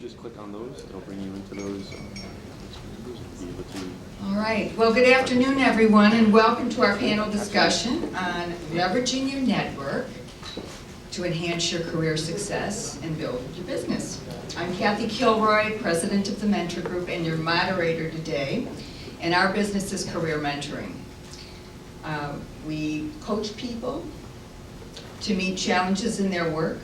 just click on those, it'll bring you into those. Be able to. All right. Well, good afternoon, everyone, and welcome to our panel discussion on leveraging your network to enhance your career success and build your business. I'm Kathy Kilroy, president of the Mentor Group, and your moderator today. And our business is career mentoring. We coach people to meet challenges in their work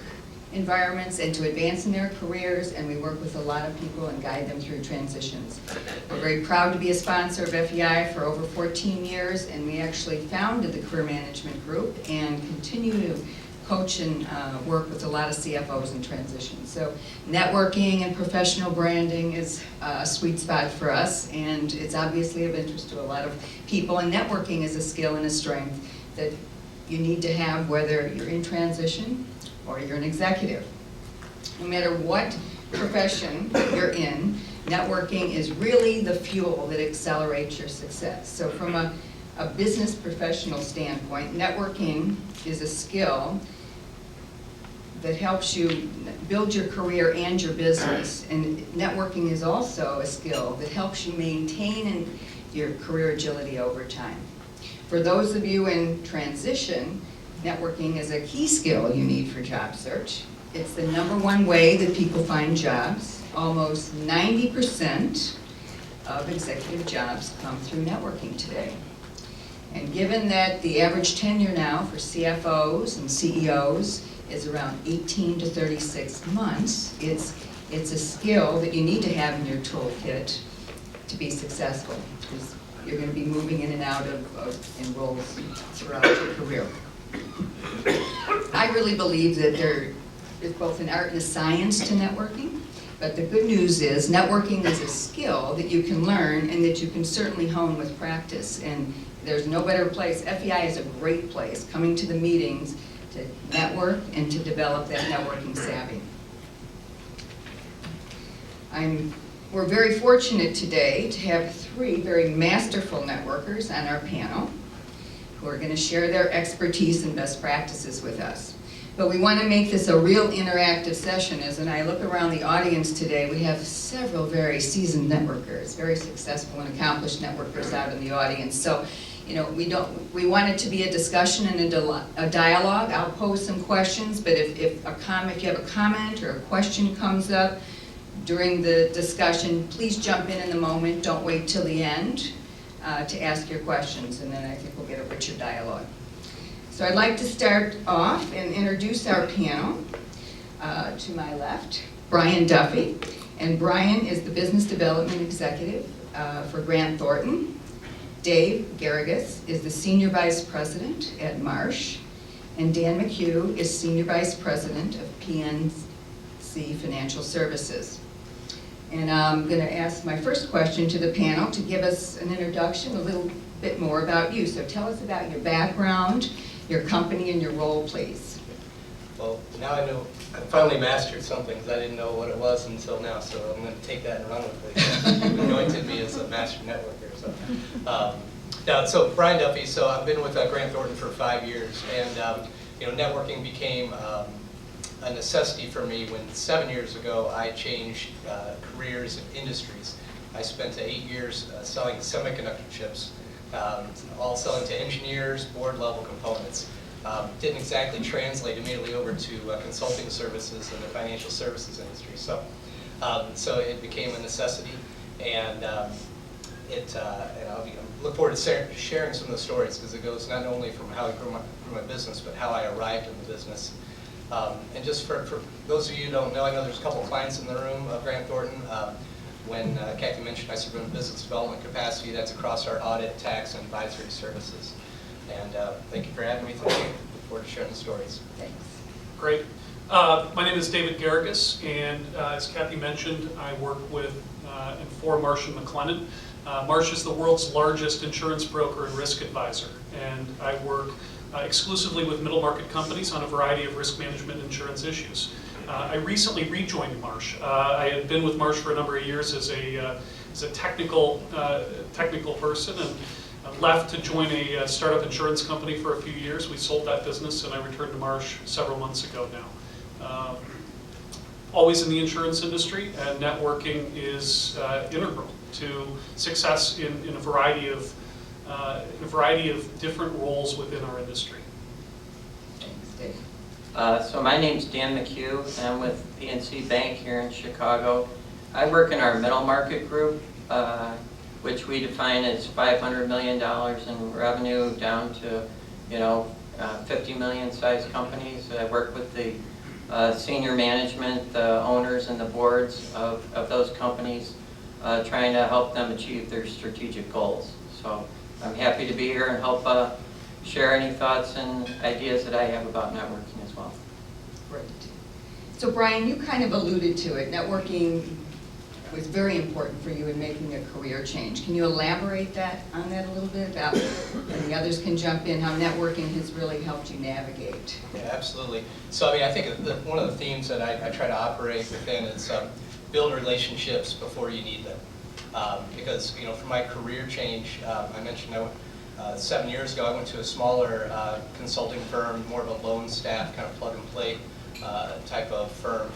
environments and to advance in their careers, and we work with a lot of people and guide them through transitions. We're very proud to be a sponsor of FEI for over 14 years, and we actually founded the Career Management Group and continue to coach and work with a lot of CFOs in transition. So networking and professional branding is a sweet spot for us, and it's obviously of interest to a lot of people, and networking is a skill and a strength that you need to have whether you're in transition or you're an executive. No matter what profession you're in, networking is really the fuel that accelerates your success. So from a business professional standpoint, networking is a skill that helps you build your career and your business. And networking is also a skill that helps you maintain your career agility over time. For those of you in transition, networking is a key skill you need for job search. It's the #1 way that people find jobs. Almost 90% of executive jobs come through networking today. And given that the average tenure now for CFOs and CEOs is around 18 to 36 months, it's a skill that you need to have in your toolkit to be successful, because you're going to be moving in and out of roles throughout your career. I really believe that there is both an art and a science to networking, but the good news is networking is a skill that you can learn and that you can certainly hone with practice. And there's no better place. FEI is a great place, coming to the meetings to network and to develop that networking savvy. We're very fortunate today to have 3 very masterful networkers on our panel who are going to share their expertise and best practices with us. But we want to make this a real interactive session. As I look around the audience today, we have several very seasoned networkers, very successful and accomplished networkers out in the audience. So, we want it to be a discussion and a dialogue. I'll pose some questions, but if you have a comment or a question comes up during the discussion, please jump in the moment. Don't wait till the end to ask your questions, and then I think we'll get a richer dialogue. So I'd like to start off and introduce our panel. To my left, Brian Duffy, and Brian is the Business Development Executive for Grant Thornton. Dave Garrigus is the Senior Vice President at Marsh, and Dan McHugh is Senior Vice President of PNC Financial Services. And I'm going to ask my first question to the panel to give us an introduction, a little bit more about you. So tell us about your background, your company, and your role, please. Well, now I know I finally mastered something, because I didn't know what it was until now, so I'm going to take that and run with it. You've anointed me as a master networker. So Brian Duffy, so I've been with Grant Thornton for 5 years, and networking became a necessity for me when 7 years ago I changed careers and industries. I spent 8 years selling semiconductor chips, all selling to engineers, board level components. Didn't exactly translate immediately over to consulting services in the financial services industry. So it became a necessity, and I look forward to sharing some of the stories, because it goes not only from how I grew my business, but how I arrived in the business. And just for those of you who don't know, I know there's a couple of clients in the room of Grant Thornton. When Kathy mentioned I serve in a business development capacity, that's across our audit, tax, and advisory services. And thank you for having me today. Look forward to sharing the stories. Thanks. Great. My name is David Garrigus, and as Kathy mentioned, I work with and for Marsh & McLennan. Marsh is the world's largest insurance broker and risk advisor, and I work exclusively with middle market companies on a variety of risk management insurance issues. I recently rejoined Marsh. I had been with Marsh for a number of years as a technical person, and left to join a startup insurance company for a few years. We sold that business, and I returned to Marsh several months ago now. always in the insurance industry, and networking is integral to success in a variety of different roles within our industry. Thanks, Dave. So my name's Dan McHugh, and I'm with PNC Bank here in Chicago. I work in our middle market group, which we define as $500 million in revenue down to, 50 million size companies. I work with the senior management, the owners and the boards of those companies, trying to help them achieve their strategic goals. So I'm happy to be here and help share any thoughts and ideas that I have about networking as well. Great. So Brian, you kind of alluded to it. Networking was very important for you in making a career change. Can you elaborate on that a little bit about, and the others can jump in, how networking has really helped you navigate? Yeah, absolutely. So I think one of the themes that I try to operate within is build relationships before you need them. Because for my career change, I mentioned 7 years ago I went to a smaller consulting firm, more of a lone staff kind of plug and play type of firm.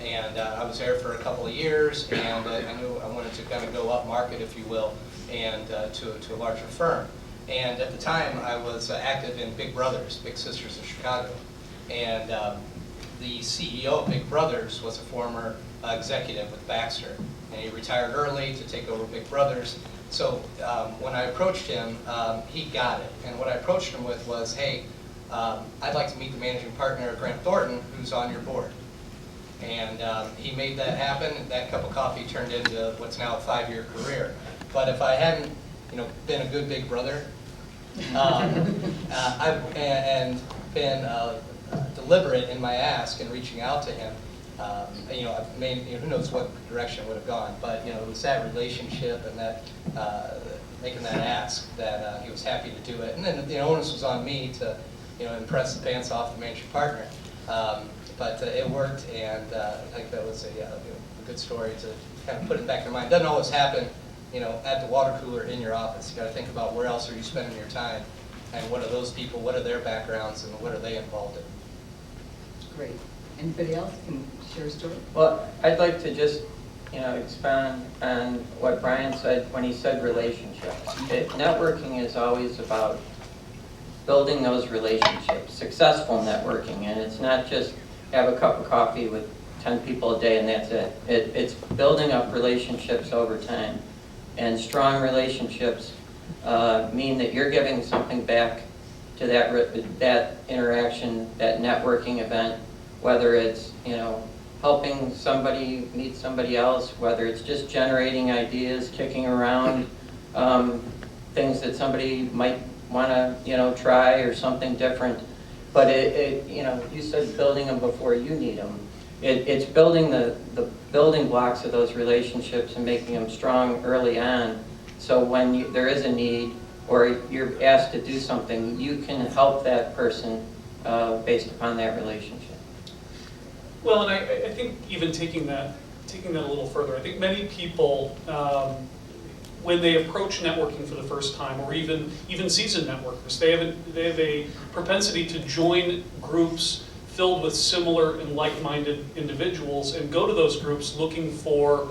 And I was there for a couple of years, and I knew I wanted to kind of go up market, if you will, and to a larger firm. And at the time, I was active in Big Brothers, Big Sisters of Chicago. And the CEO of Big Brothers was a former executive with Baxter, and he retired early to take over Big Brothers. So when I approached him, he got it. And what I approached him with was, hey, I'd like to meet the managing partner of Grant Thornton, who's on your board. And he made that happen, and that cup of coffee turned into what's now a 5-year career. But if I hadn't, been a good big brother, and been deliberate in my ask and reaching out to him, I've made, who knows what direction it would have gone. But it was that relationship and that making that ask that he was happy to do it. And then the onus was on me to, impress the pants off the managing partner. But it worked, and I think that was a good story to kind of put it back in mind. It doesn't always happen, at the water cooler in your office. You got to think about where else are you spending your time, and what are those people, what are their backgrounds, and what are they involved in. Great. Anybody else can share a story? Well, I'd like to just, expand on what Brian said when he said relationships. Networking is always about building those relationships, successful networking, and it's not just have a cup of coffee with 10 people a day and that's it. It's building up relationships over time. And strong relationships mean that you're giving something back to that interaction, that networking event, whether it's, helping somebody meet somebody else, whether it's just generating ideas, kicking around things that somebody might want to, try or something different. But you said building them before you need them. It's building the building blocks of those relationships and making them strong early on. So when there is a need or you're asked to do something, you can help that person based upon that relationship. Well, and I think even taking that a little further, I think many people, when they approach networking for the first time, or even seasoned networkers, they have a propensity to join groups filled with similar and like-minded individuals and go to those groups looking for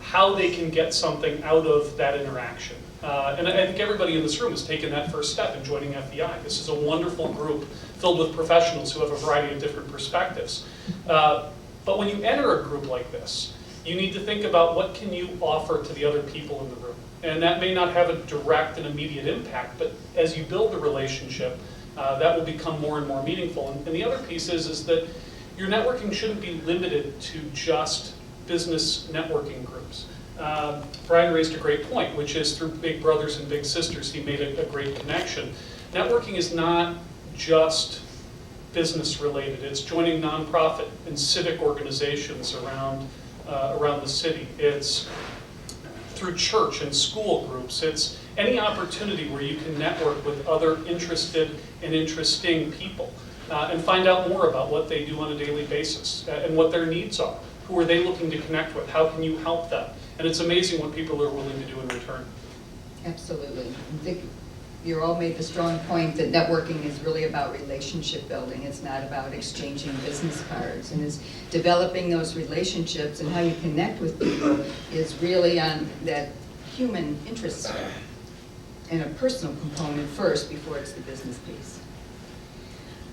how they can get something out of that interaction. And I think everybody in this room has taken that first step in joining FEI. This is a wonderful group filled with professionals who have a variety of different perspectives. But when you enter a group like this, you need to think about what can you offer to the other people in the room. And that may not have a direct and immediate impact, but as you build the relationship, that will become more and more meaningful. And the other piece is that your networking shouldn't be limited to just business networking groups. Brian raised a great point, which is through Big Brothers and Big Sisters, he made a great connection. Networking is not just business related. It's joining nonprofit and civic organizations around the city. It's through church and school groups. It's any opportunity where you can network with other interested and interesting people and find out more about what they do on a daily basis and what their needs are. Who are they looking to connect with? How can you help them? And it's amazing what people are willing to do in return. Absolutely. Vicki? you all made the strong point that networking is really about relationship building. It's not about exchanging business cards. And it's developing those relationships, and how you connect with people is really on that human interest side and a personal component first before it's the business piece.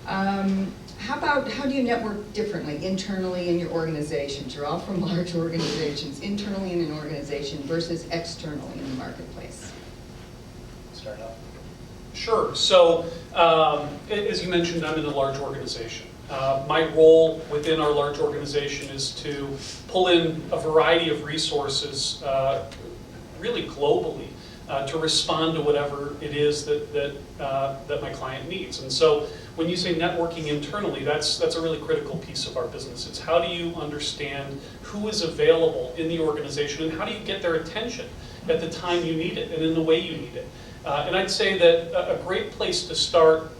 How do you network differently internally in your organizations? You're all from large organizations, internally in an organization versus externally in the marketplace. Start off. Sure. So, as you mentioned, I'm in a large organization. My role within our large organization is to pull in a variety of resources, really globally, to respond to whatever it is that my client needs. And so, when you say networking internally, that's a really critical piece of our business. It's how do you understand who is available in the organization, and how do you get their attention at the time you need it and in the way you need it. And I'd say that a great place to start,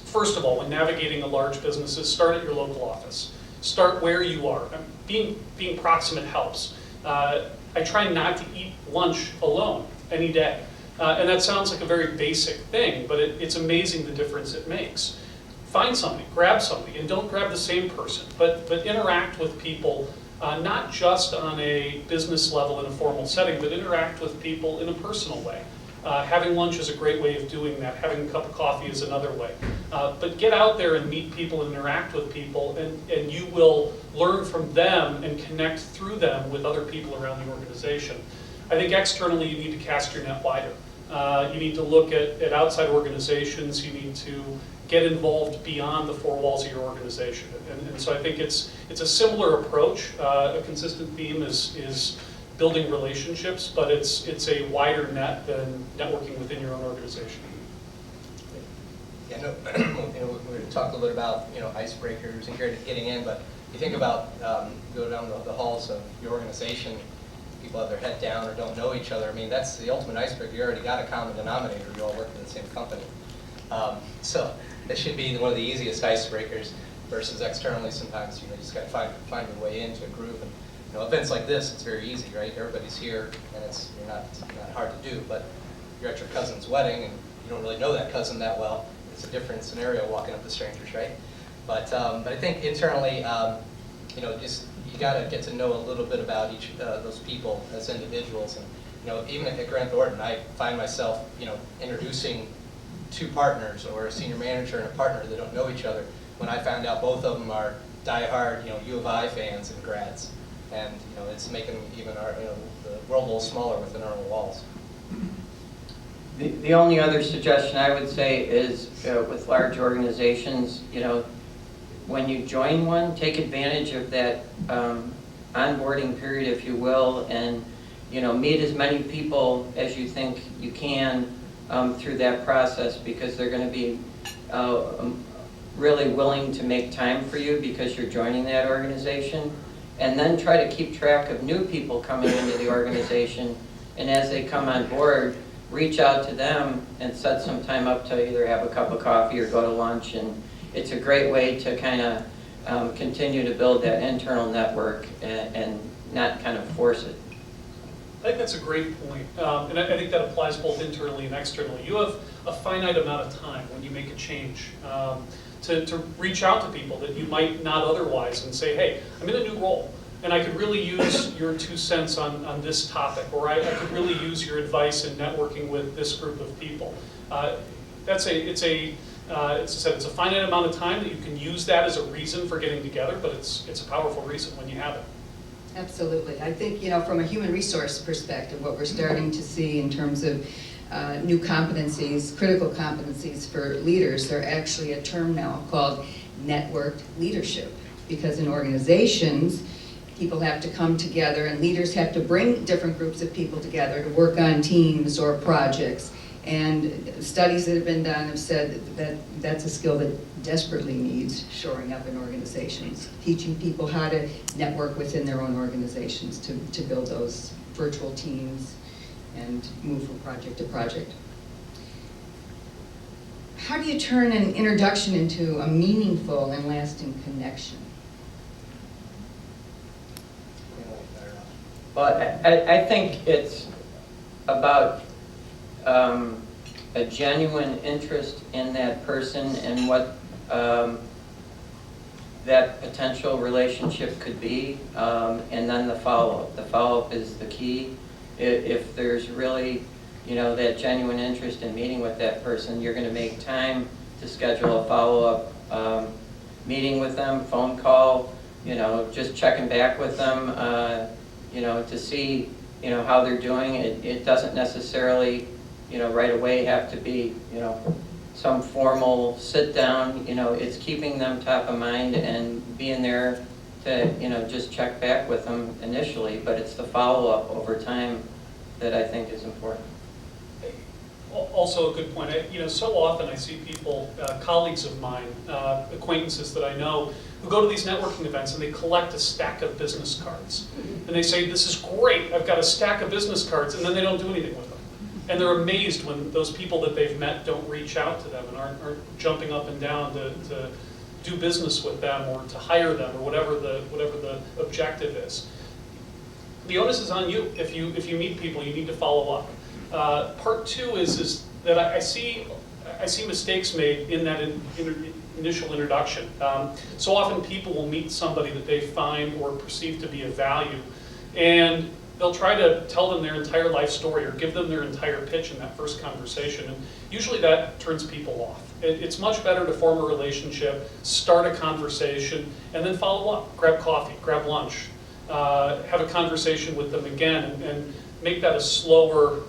first of all, when navigating a large business, is start at your local office. Start where you are. Being proximate helps. I try not to eat lunch alone any day. And that sounds like a very basic thing, but it's amazing the difference it makes. Find somebody, grab somebody, and don't grab the same person, but interact with people, not just on a business level in a formal setting, but interact with people in a personal way. Having lunch is a great way of doing that. Having a cup of coffee is another way. But get out there and meet people and interact with people, and you will learn from them and connect through them with other people around the organization. I think externally you need to cast your net wider. You need to look at outside organizations. You need to get involved beyond the four walls of your organization. And so I think it's a similar approach. A consistent theme is building relationships, but it's a wider net than networking within your own organization. Yeah, no, we talked a little bit about icebreakers and getting in, but you think about go down the halls of your organization, people have their head down or don't know each other. I mean, that's the ultimate icebreaker. You already got a common denominator. You all work in the same company, so that should be one of the easiest icebreakers. Versus externally, sometimes you just got to find your way into a group. And events like this, it's very easy, right? Everybody's here, and it's not hard to do. But you're at your cousin's wedding, and you don't really know that cousin that well. It's a different scenario walking up to strangers, right? But I think internally, just you got to get to know a little bit about each those people as individuals. And even at Grant Thornton, I find myself introducing two partners or a senior manager and a partner that don't know each other, when I found out both of them are diehard U of I fans and grads. And it's making even our the world a little smaller within our own walls. The only other suggestion I would say is with large organizations, when you join one, take advantage of that onboarding period, if you will, and meet as many people as you think you can through that process, because they're going to be really willing to make time for you because you're joining that organization. And then try to keep track of new people coming into the organization, and as they come on board, reach out to them and set some time up to either have a cup of coffee or go to lunch. And it's a great way to kind of continue to build that internal network and not kind of force it. I think that's a great point, and I think that applies both internally and externally. You have a finite amount of time when you make a change to reach out to people that you might not otherwise and say, hey, I'm in a new role, and I could really use your 2 cents on this topic, or I could really use your advice in networking with this group of people. It's a finite amount of time that you can use that as a reason for getting together, but it's a powerful reason when you have it. Absolutely. I think, from a human resource perspective, what we're starting to see in terms of new competencies, critical competencies for leaders, they're actually a term now called networked leadership. Because in organizations, people have to come together and leaders have to bring different groups of people together to work on teams or projects. And studies that have been done have said that that's a skill that desperately needs shoring up in organizations, teaching people how to network within their own organizations to build those virtual teams and move from project to project. How do you turn an introduction into a meaningful and lasting connection? But I think it's about a genuine interest in that person and what that potential relationship could be, and then the follow-up. The follow-up is the key. If there's really, that genuine interest in meeting with that person, you're going to make time to schedule a follow-up meeting with them, phone call, just checking back with them, to see, how they're doing. It doesn't necessarily, right away have to be, some formal sit down. It's keeping them top of mind and being there to, just check back with them initially, but it's the follow-up over time that I think is important. Also a good point. So often I see people, colleagues of mine, acquaintances that I know, who go to these networking events and they collect a stack of business cards. And they say, this is great, I've got a stack of business cards, and then they don't do anything with them. And they're amazed when those people that they've met don't reach out to them and aren't jumping up and down to do business with them or to hire them or whatever the objective is. The onus is on you. If you meet people, you need to follow up. Part two is that I see mistakes made in that initial introduction. So often people will meet somebody that they find or perceive to be of value, and they'll try to tell them their entire life story or give them their entire pitch in that first conversation, and usually that turns people off. It's much better to form a relationship, start a conversation, and then follow up. Grab coffee, grab lunch, have a conversation with them again, and make that a slower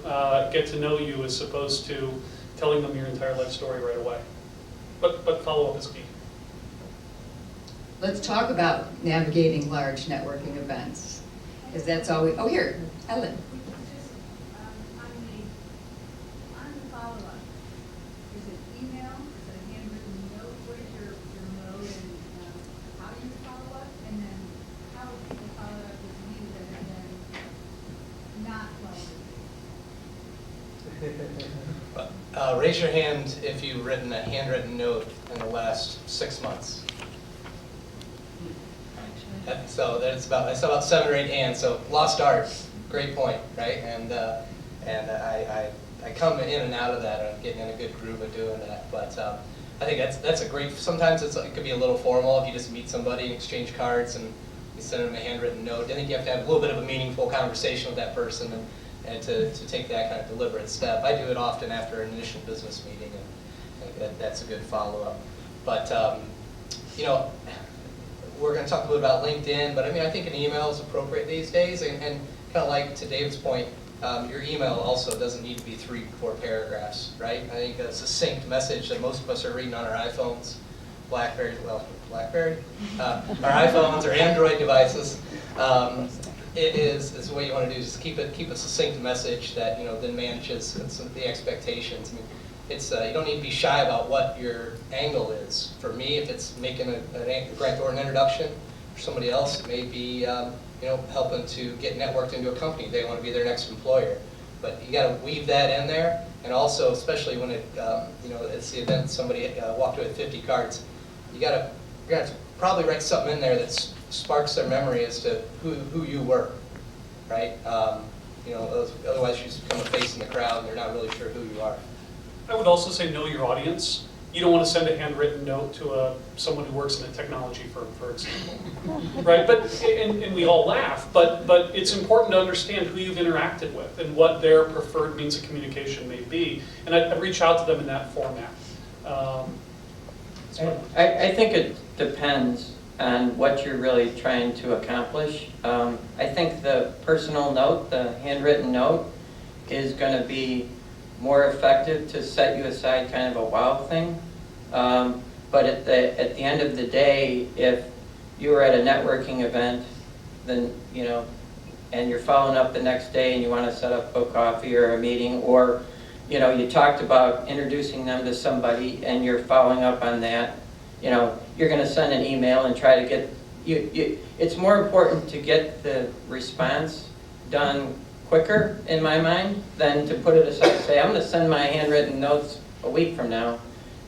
get to know you as opposed to telling them your entire life story right away. But follow up is key. Let's talk about navigating large networking events, because that's always, oh here, Ellen. Just on the follow-up, is it email, is it a handwritten note, what is your mode, and how do you follow up, and then how do people follow up with you that are then not following? Raise your hand if you've written a handwritten note in the last 6 months. So I saw about 7 or 8 hands. So lost art, great point, right? And I come in and out of that. I'm getting in a good groove of doing that. But I think that's a great. Sometimes it could be a little formal if you just meet somebody and exchange cards and you send them a handwritten note. I think you have to have a little bit of a meaningful conversation with that person and to take that kind of deliberate step. I do it often after an initial business meeting, and that's a good follow-up. But we're going to talk a little about LinkedIn, but I think an email is appropriate these days, and kind of like to David's point, your email also doesn't need to be 3-4 paragraphs, right? I think a succinct message that most of us are reading on our iPhones, Blackberry, our iPhones or Android devices. Is what you want to do is keep a succinct message that then manages the expectations. It's you don't need to be shy about what your angle is. For me, if it's making a Grant Thornton introduction, for somebody else, it may be helping to get networked into a company. They want to be their next employer, but you got to weave that in there. And also, especially when it's the event somebody walked away with 50 cards, you got to probably write something in there that sparks their memory as to who you were, right? Otherwise you just become a face in the crowd and they're not really sure who you are. I would also say know your audience. You don't want to send a handwritten note to someone who works in a technology firm, for example, right? But and we all laugh, but it's important to understand who you've interacted with and what their preferred means of communication may be, and I reach out to them in that format. I think it depends on what you're really trying to accomplish. I think the personal note, the handwritten note, is going to be more effective to set you aside kind of a wow thing. But at the end of the day, if you were at a networking event, then and you're following up the next day and you want to set up a coffee or a meeting, or you talked about introducing them to somebody and you're following up on that, you're going to send an email and try to get it's more important to get the response done quicker, in my mind, than to put it aside and say, I'm going to send my handwritten notes a week from now,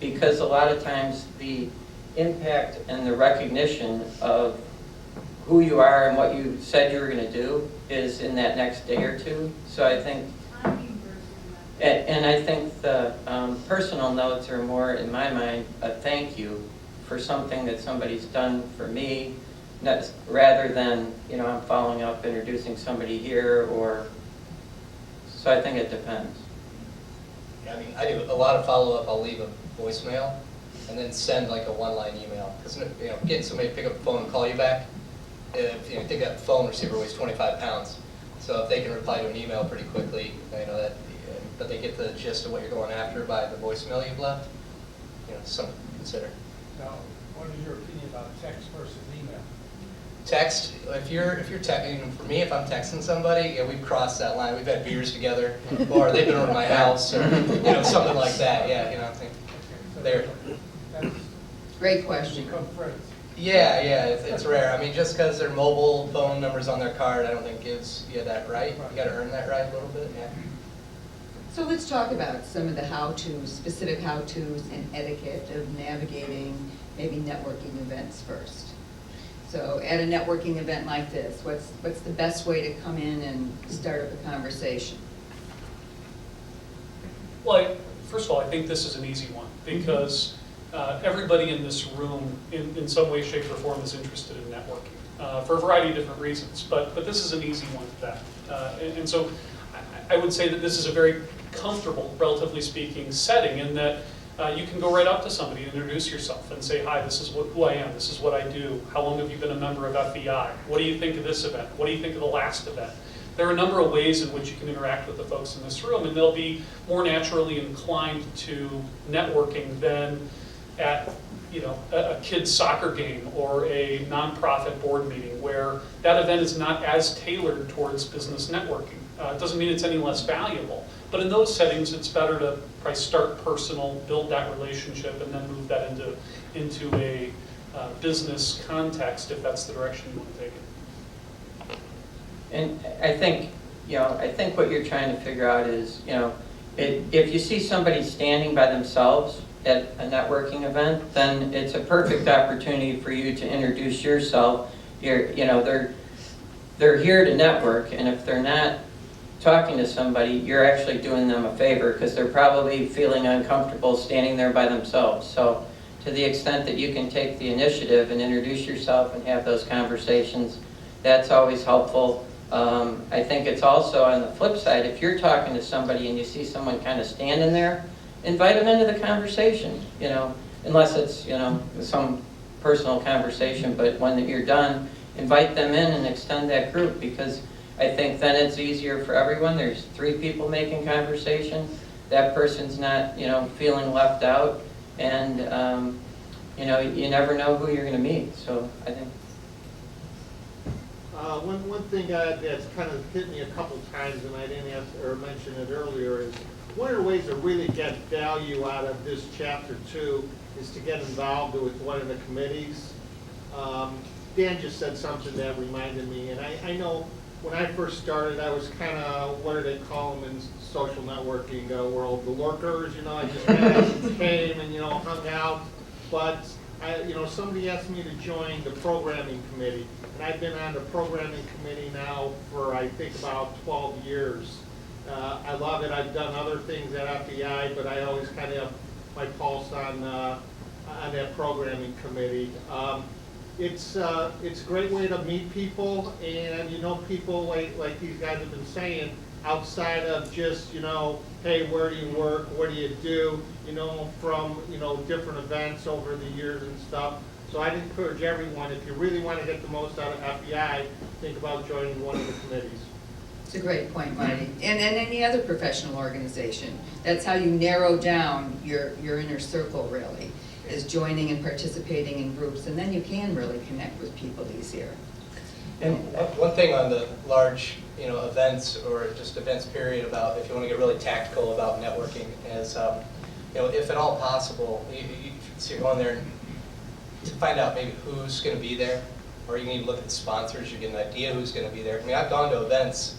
because a lot of times the impact and the recognition of who you are and what you said you were going to do is in that next day or two. So I think Timing versus And I think the personal notes are more, in my mind, a thank you for something that somebody's done for me, rather than, you know, I'm following up, introducing somebody here, or, so I think it depends. Yeah, I mean, I do a lot of follow-up. I'll leave a voicemail and then send like a one-line email. Because, you know, getting somebody to pick up the phone and call you back, if, you know, think that phone receiver weighs 25 pounds. So if they can reply to an email pretty quickly, you know, that, but they get the gist of what you're going after by the voicemail you've left, you know, something to consider. Now, what is your opinion about text versus email? Text, if you're texting, for me, if I'm texting somebody, yeah, we've crossed that line. We've had beers together, or they've been over to my house, or, you know, something like that, yeah, you know, I think So they're, that's Great question. become friends. yeah, it's rare. I mean, just because their mobile phone number's on their card, I don't think gives you that right. You gotta earn that right a little bit, yeah. So let's talk about some of the how-tos, specific how-tos and etiquette of navigating maybe networking events first. So at a networking event like this, what's the best way to come in and start up a conversation? Well, first of all, I think this is an easy one, because everybody in this room, in some way, shape, or form, is interested in networking, for a variety of different reasons, but this is an easy one for that. And so I would say that this is a very comfortable, relatively speaking, setting, in that you can go right up to somebody and introduce yourself and say, hi, this is who I am, this is what I do, how long have you been a member of FEI, what do you think of this event, what do you think of the last event? There are a number of ways in which you can interact with the folks in this room, and they'll be more naturally inclined to networking than at, you know, a kid's soccer game or a nonprofit board meeting, where that event is not as tailored towards business networking. It doesn't mean it's any less valuable, but in those settings, it's better to probably start personal, build that relationship, and then move that into a business context, if that's the direction you want to take it. And I think, you know, I think what you're trying to figure out is, you know, if you see somebody standing by themselves at a networking event, then it's a perfect opportunity for you to introduce yourself. You know, they're here to network, and if they're not talking to somebody, you're actually doing them a favor, because they're probably feeling uncomfortable standing there by themselves. So to the extent that you can take the initiative and introduce yourself and have those conversations, that's always helpful. I think it's also on the flip side, if you're talking to somebody and you see someone kind of standing there, invite them into the conversation, you know, unless it's, you know, some personal conversation, but when you're done, invite them in and extend that group, because I think then it's easier for everyone. There's 3 people making conversation. That person's not, you know, feeling left out, and, you know, you never know who you're going to meet, so I think. One thing that's kind of hit me a couple times, and I didn't ask or mention it earlier, is one of the ways to really get value out of this chapter 2 is to get involved with one of the committees. Dan just said something that reminded me, and I know when I first started, I was kind of, what do they call them in social networking world, the lurkers, you know, I just kind of came and, you know, hung out, but you know, somebody asked me to join the programming committee, and I've been on the programming committee now for, I think, about 12 years. I love it. I've done other things at FEI, but I always kind of have my pulse on that programming committee. It's a great way to meet people, and you know, people like these guys have been saying, outside of just, you know, hey, where do you work, what do you do, you know, from, you know, different events over the years and stuff. So I'd encourage everyone, if you really want to get the most out of FEI, think about joining one of the committees. It's a great point, Marty. And any other professional organization, that's how you narrow down your inner circle, really, is joining and participating in groups, and then you can really connect with people easier. And one thing on the large, you know, events, or just events period, about if you want to get really tactical about networking, is, you know, if at all possible, so you're going there to find out maybe who's going to be there, or you can even look at the sponsors, you get an idea who's going to be there. I mean, I've gone to events,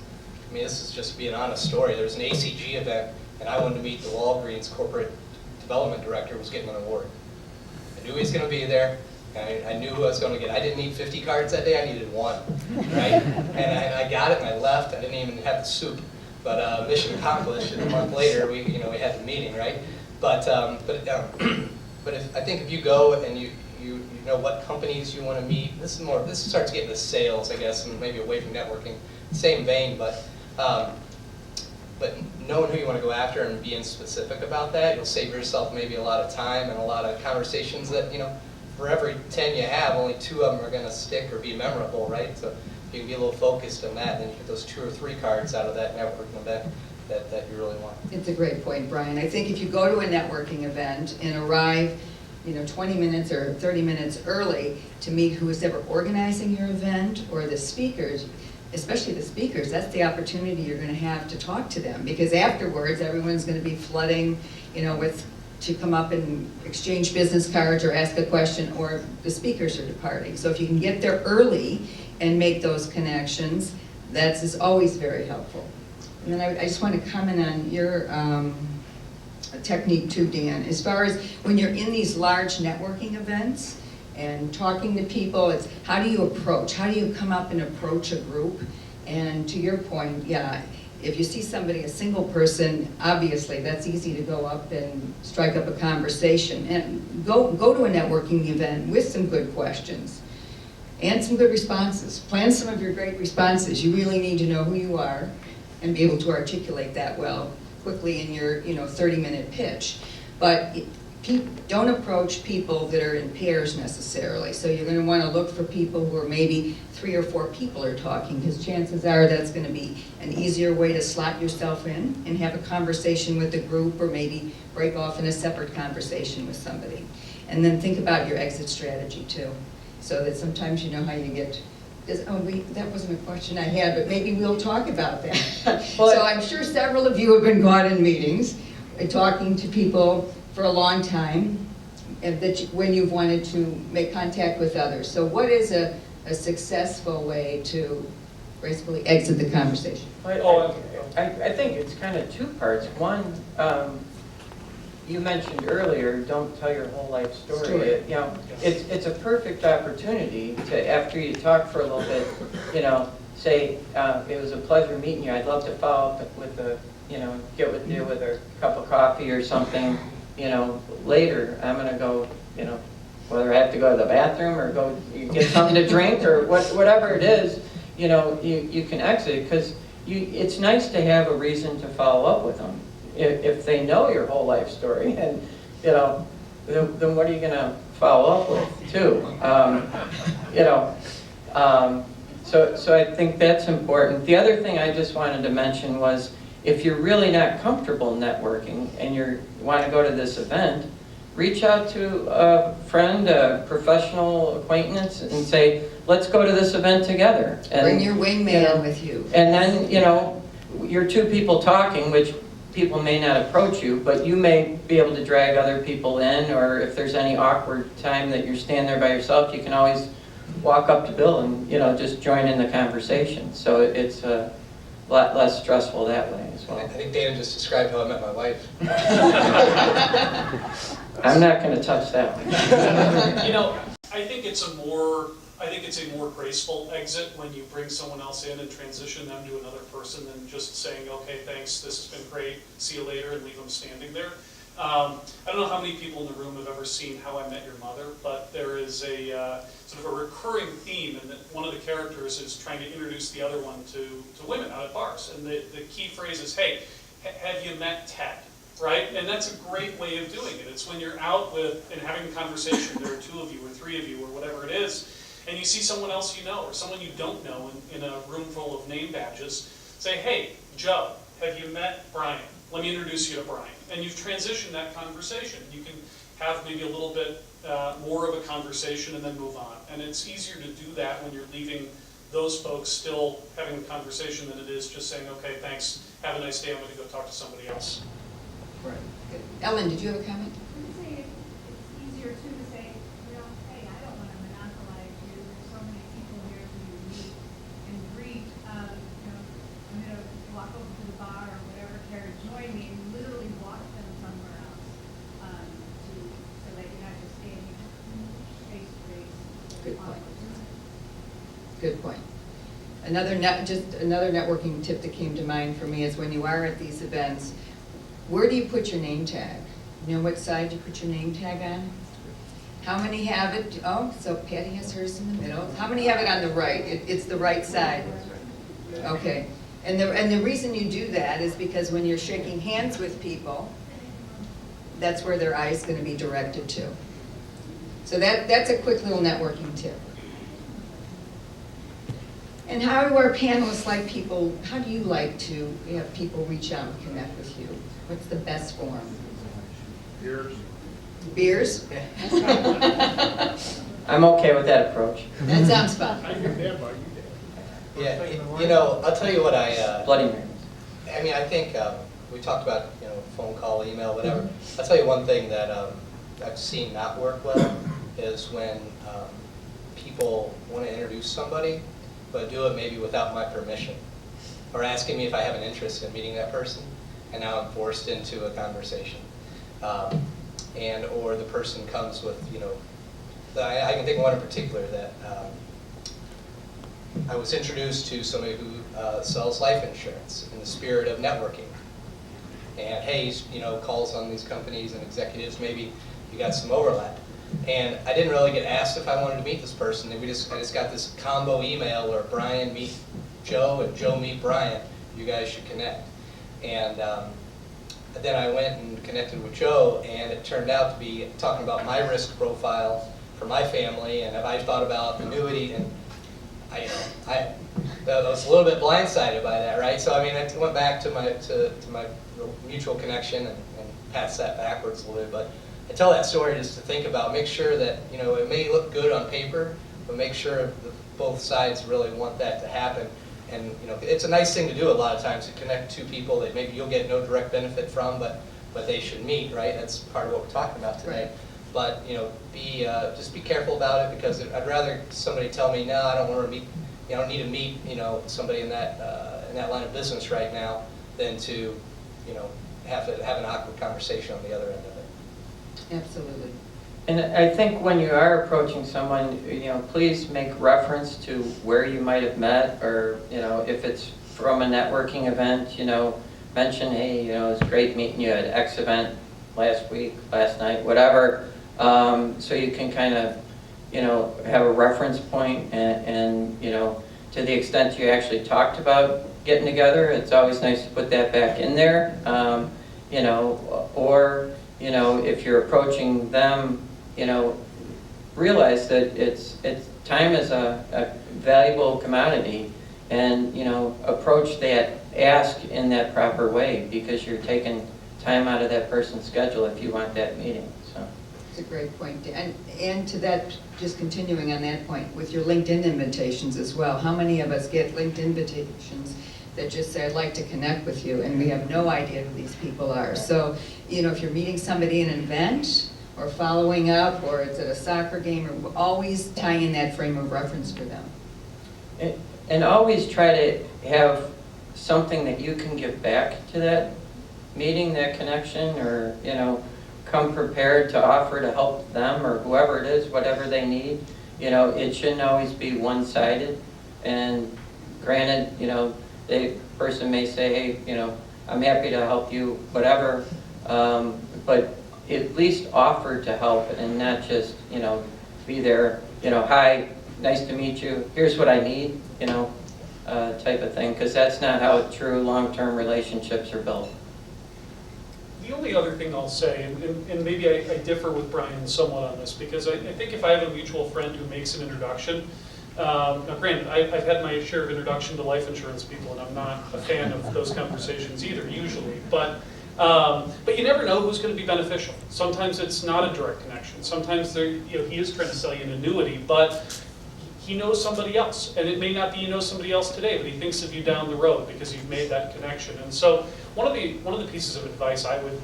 I mean, this is just being an honest story. There was an ACG event, and I wanted to meet the Walgreens corporate development director who was getting an award. I knew he was going to be there. I knew who I was going to get. I didn't need 50 cards that day, I needed 1, right? And I got it and I left. I didn't even have the soup. but mission accomplished. And a month later, we had the meeting, right? But I think if you go and you know what companies you want to meet, this starts getting to sales, I guess, and maybe away from networking. Same vein, but knowing who you want to go after and being specific about that, you'll save yourself maybe a lot of time and a lot of conversations that, for every 10 you have, only 2 of them are going to stick or be memorable, right? So if you can be a little focused on that, then you get those 2 or 3 cards out of that networking event that you really want. It's a great point, Brian. I think if you go to a networking event and arrive 20 minutes or 30 minutes early to meet who is ever organizing your event or the speakers, especially the speakers, that's the opportunity you're going to have to talk to them, because afterwards everyone's going to be flooding, to come up and exchange business cards or ask a question, or the speakers are departing. So if you can get there early and make those connections, that is always very helpful. And then I just want to comment on your technique too, Dan. As far as when you're in these large networking events and talking to people, it's how do you approach? How do you come up and approach a group? And to your point, yeah, if you see somebody, a single person, obviously that's easy to go up and strike up a conversation. And go to a networking event with some good questions and some good responses. Plan some of your great responses. You really need to know who you are and be able to articulate that well quickly in your 30-minute pitch. But don't approach people that are in pairs necessarily. So you're going to want to look for people who are maybe 3 or 4 people are talking, because chances are that's going to be an easier way to slot yourself in and have a conversation with the group, or maybe break off in a separate conversation with somebody. And then think about your exit strategy too, so that sometimes you know how you get. That wasn't a question I had, but maybe we'll talk about that. So I'm sure several of you have been caught in meetings, talking to people for a long time, and when you've wanted to make contact with others. So what is a successful way to gracefully exit the conversation? I think it's kind of 2 parts. One, you mentioned earlier, don't tell your whole life story. It's a perfect opportunity to, after you talk for a little bit, say, it was a pleasure meeting you. I'd love to follow up with get with you with a cup of coffee or something, later. I'm going to go, whether I have to go to the bathroom or go get something to drink or whatever it is, you can exit, because it's nice to have a reason to follow up with them. If they know your whole life story, and then what are you going to follow up with too? So I think that's important. The other thing I just wanted to mention was, if you're really not comfortable networking and you want to go to this event, reach out to a friend, a professional acquaintance, and say, let's go to this event together. And, bring your wingman with you. And then, you're 2 people talking, which people may not approach you, but you may be able to drag other people in, or if there's any awkward time that you're standing there by yourself, you can always walk up to Bill and, just join in the conversation. So it's a lot less stressful that way as well. I think Dana just described how I met my wife. I'm not going to touch that one. I think it's a more graceful exit when you bring someone else in and transition them to another person than just saying, okay, thanks, this has been great, see you later, and leave them standing there. I don't know how many people in the room have ever seen How I Met Your Mother, but there is a sort of a recurring theme in that one of the characters is trying to introduce the other one to women out at bars. And the key phrase is, hey, have you met Ted? Right? And that's a great way of doing it. It's when you're out with and having a conversation, there are 2 of you or 3 of you or whatever it is, and you see someone else you know or someone you don't know in a room full of name badges, say, hey, Joe, have you met Brian? Let me introduce you to Brian. And you've transitioned that conversation. You can have maybe a little bit more of a conversation and then move on. And it's easier to do that when you're leaving those folks still having the conversation than it is just saying, okay, thanks, have a nice day, I'm going to go talk to somebody else. Right. Ellen, did you have a comment? I would say it's easier too to say, hey, I don't want to monopolize you. There's so many people here who you meet and greet. I'm going to walk over to the bar or whatever, care to join me, and literally walk them somewhere else, so that you're not just standing face to face. Good point. Good point. Just another networking tip that came to mind for me is when you are at these events, where do you put your name tag? You know what side you put your name tag on? How many have it? Oh, so Patty has hers in the middle. How many have it on the right? It's the right side. Okay. And the reason you do that is because when you're shaking hands with people, that's where their eye is going to be directed to. So that's a quick little networking tip. And how do our panelists like people, how do you like to have people reach out and connect with you? What's the best form? Yours. Beers? I'm okay with that approach. That sounds fun. I get that, but you Yeah, you know, I'll tell you what Bloody Marys. I mean, I think we talked about, you know, phone call, email, whatever. I'll tell you one thing that I've seen not work well is when people want to introduce somebody, but do it maybe without my permission, or asking me if I have an interest in meeting that person, and now I'm forced into a conversation. Or the person comes with, you know, I can think of one in particular that I was introduced to somebody who sells life insurance in the spirit of networking. And hey, you know, calls on these companies and executives, maybe you got some overlap. And I didn't really get asked if I wanted to meet this person. And I just got this combo email where Brian meet Joe and Joe meet Brian. You guys should connect. And then I went and connected with Joe, and it turned out to be talking about my risk profile for my family, and have I thought about annuity, and I was a little bit blindsided by that, right? So I mean, I went back to my mutual connection and passed that backwards a little bit. But I tell that story just to think about, make sure that, you know, it may look good on paper, but make sure that both sides really want that to happen. And you know, it's a nice thing to do a lot of times, to connect two people that maybe you'll get no direct benefit from, but they should meet, right? That's part of what we're talking about today. Right. But you know, just be careful about it, because I'd rather somebody tell me, no, I don't want to meet, you know, I don't need to meet, you know, somebody in that line of business right now, than to, you know, have an awkward conversation on the other end of it. Absolutely. And I think when you are approaching someone, you know, please make reference to where you might have met, or, you know, if it's from a networking event, you know, mention, hey, you know, it's great meeting you at X event last week, last night, whatever, so you can kind of, you know, have a reference point, and, you know, to the extent you actually talked about getting together, it's always nice to put that back in there, you know, or, you know, if you're approaching them, you know, realize that it's time is a valuable commodity, and, you know, approach that ask in that proper way, because you're taking time out of that person's schedule if you want that meeting. So It's a great point. And to that, just continuing on that point, with your LinkedIn invitations as well, how many of us get LinkedIn invitations that just say, I'd like to connect with you, and we have no idea who these people are. So, you know, if you're meeting somebody in an event, or following up, or it's at a soccer game, or always tie in that frame of reference for them. and always try to have something that you can give back to that meeting, that connection, or, you know, come prepared to offer to help them, or whoever it is, whatever they need. You know, it shouldn't always be one-sided. And granted, you know, the person may say, hey, you know, I'm happy to help you, whatever, but at least offer to help, and not just, you know, be there, you know, hi, nice to meet you, here's what I need, you know, type of thing, because that's not how true long-term relationships are built. The only other thing I'll say, and maybe I differ with Brian somewhat on this, because I think if I have a mutual friend who makes an introduction, now granted, I've had my share of introduction to life insurance people, and I'm not a fan of those conversations either, usually, but you never know who's going to be beneficial. Sometimes it's not a direct connection. Sometimes you know, he is trying to sell you an annuity, but he knows somebody else, and it may not be you know somebody else today, but he thinks of you down the road because you've made that connection. And so one of the pieces of advice I would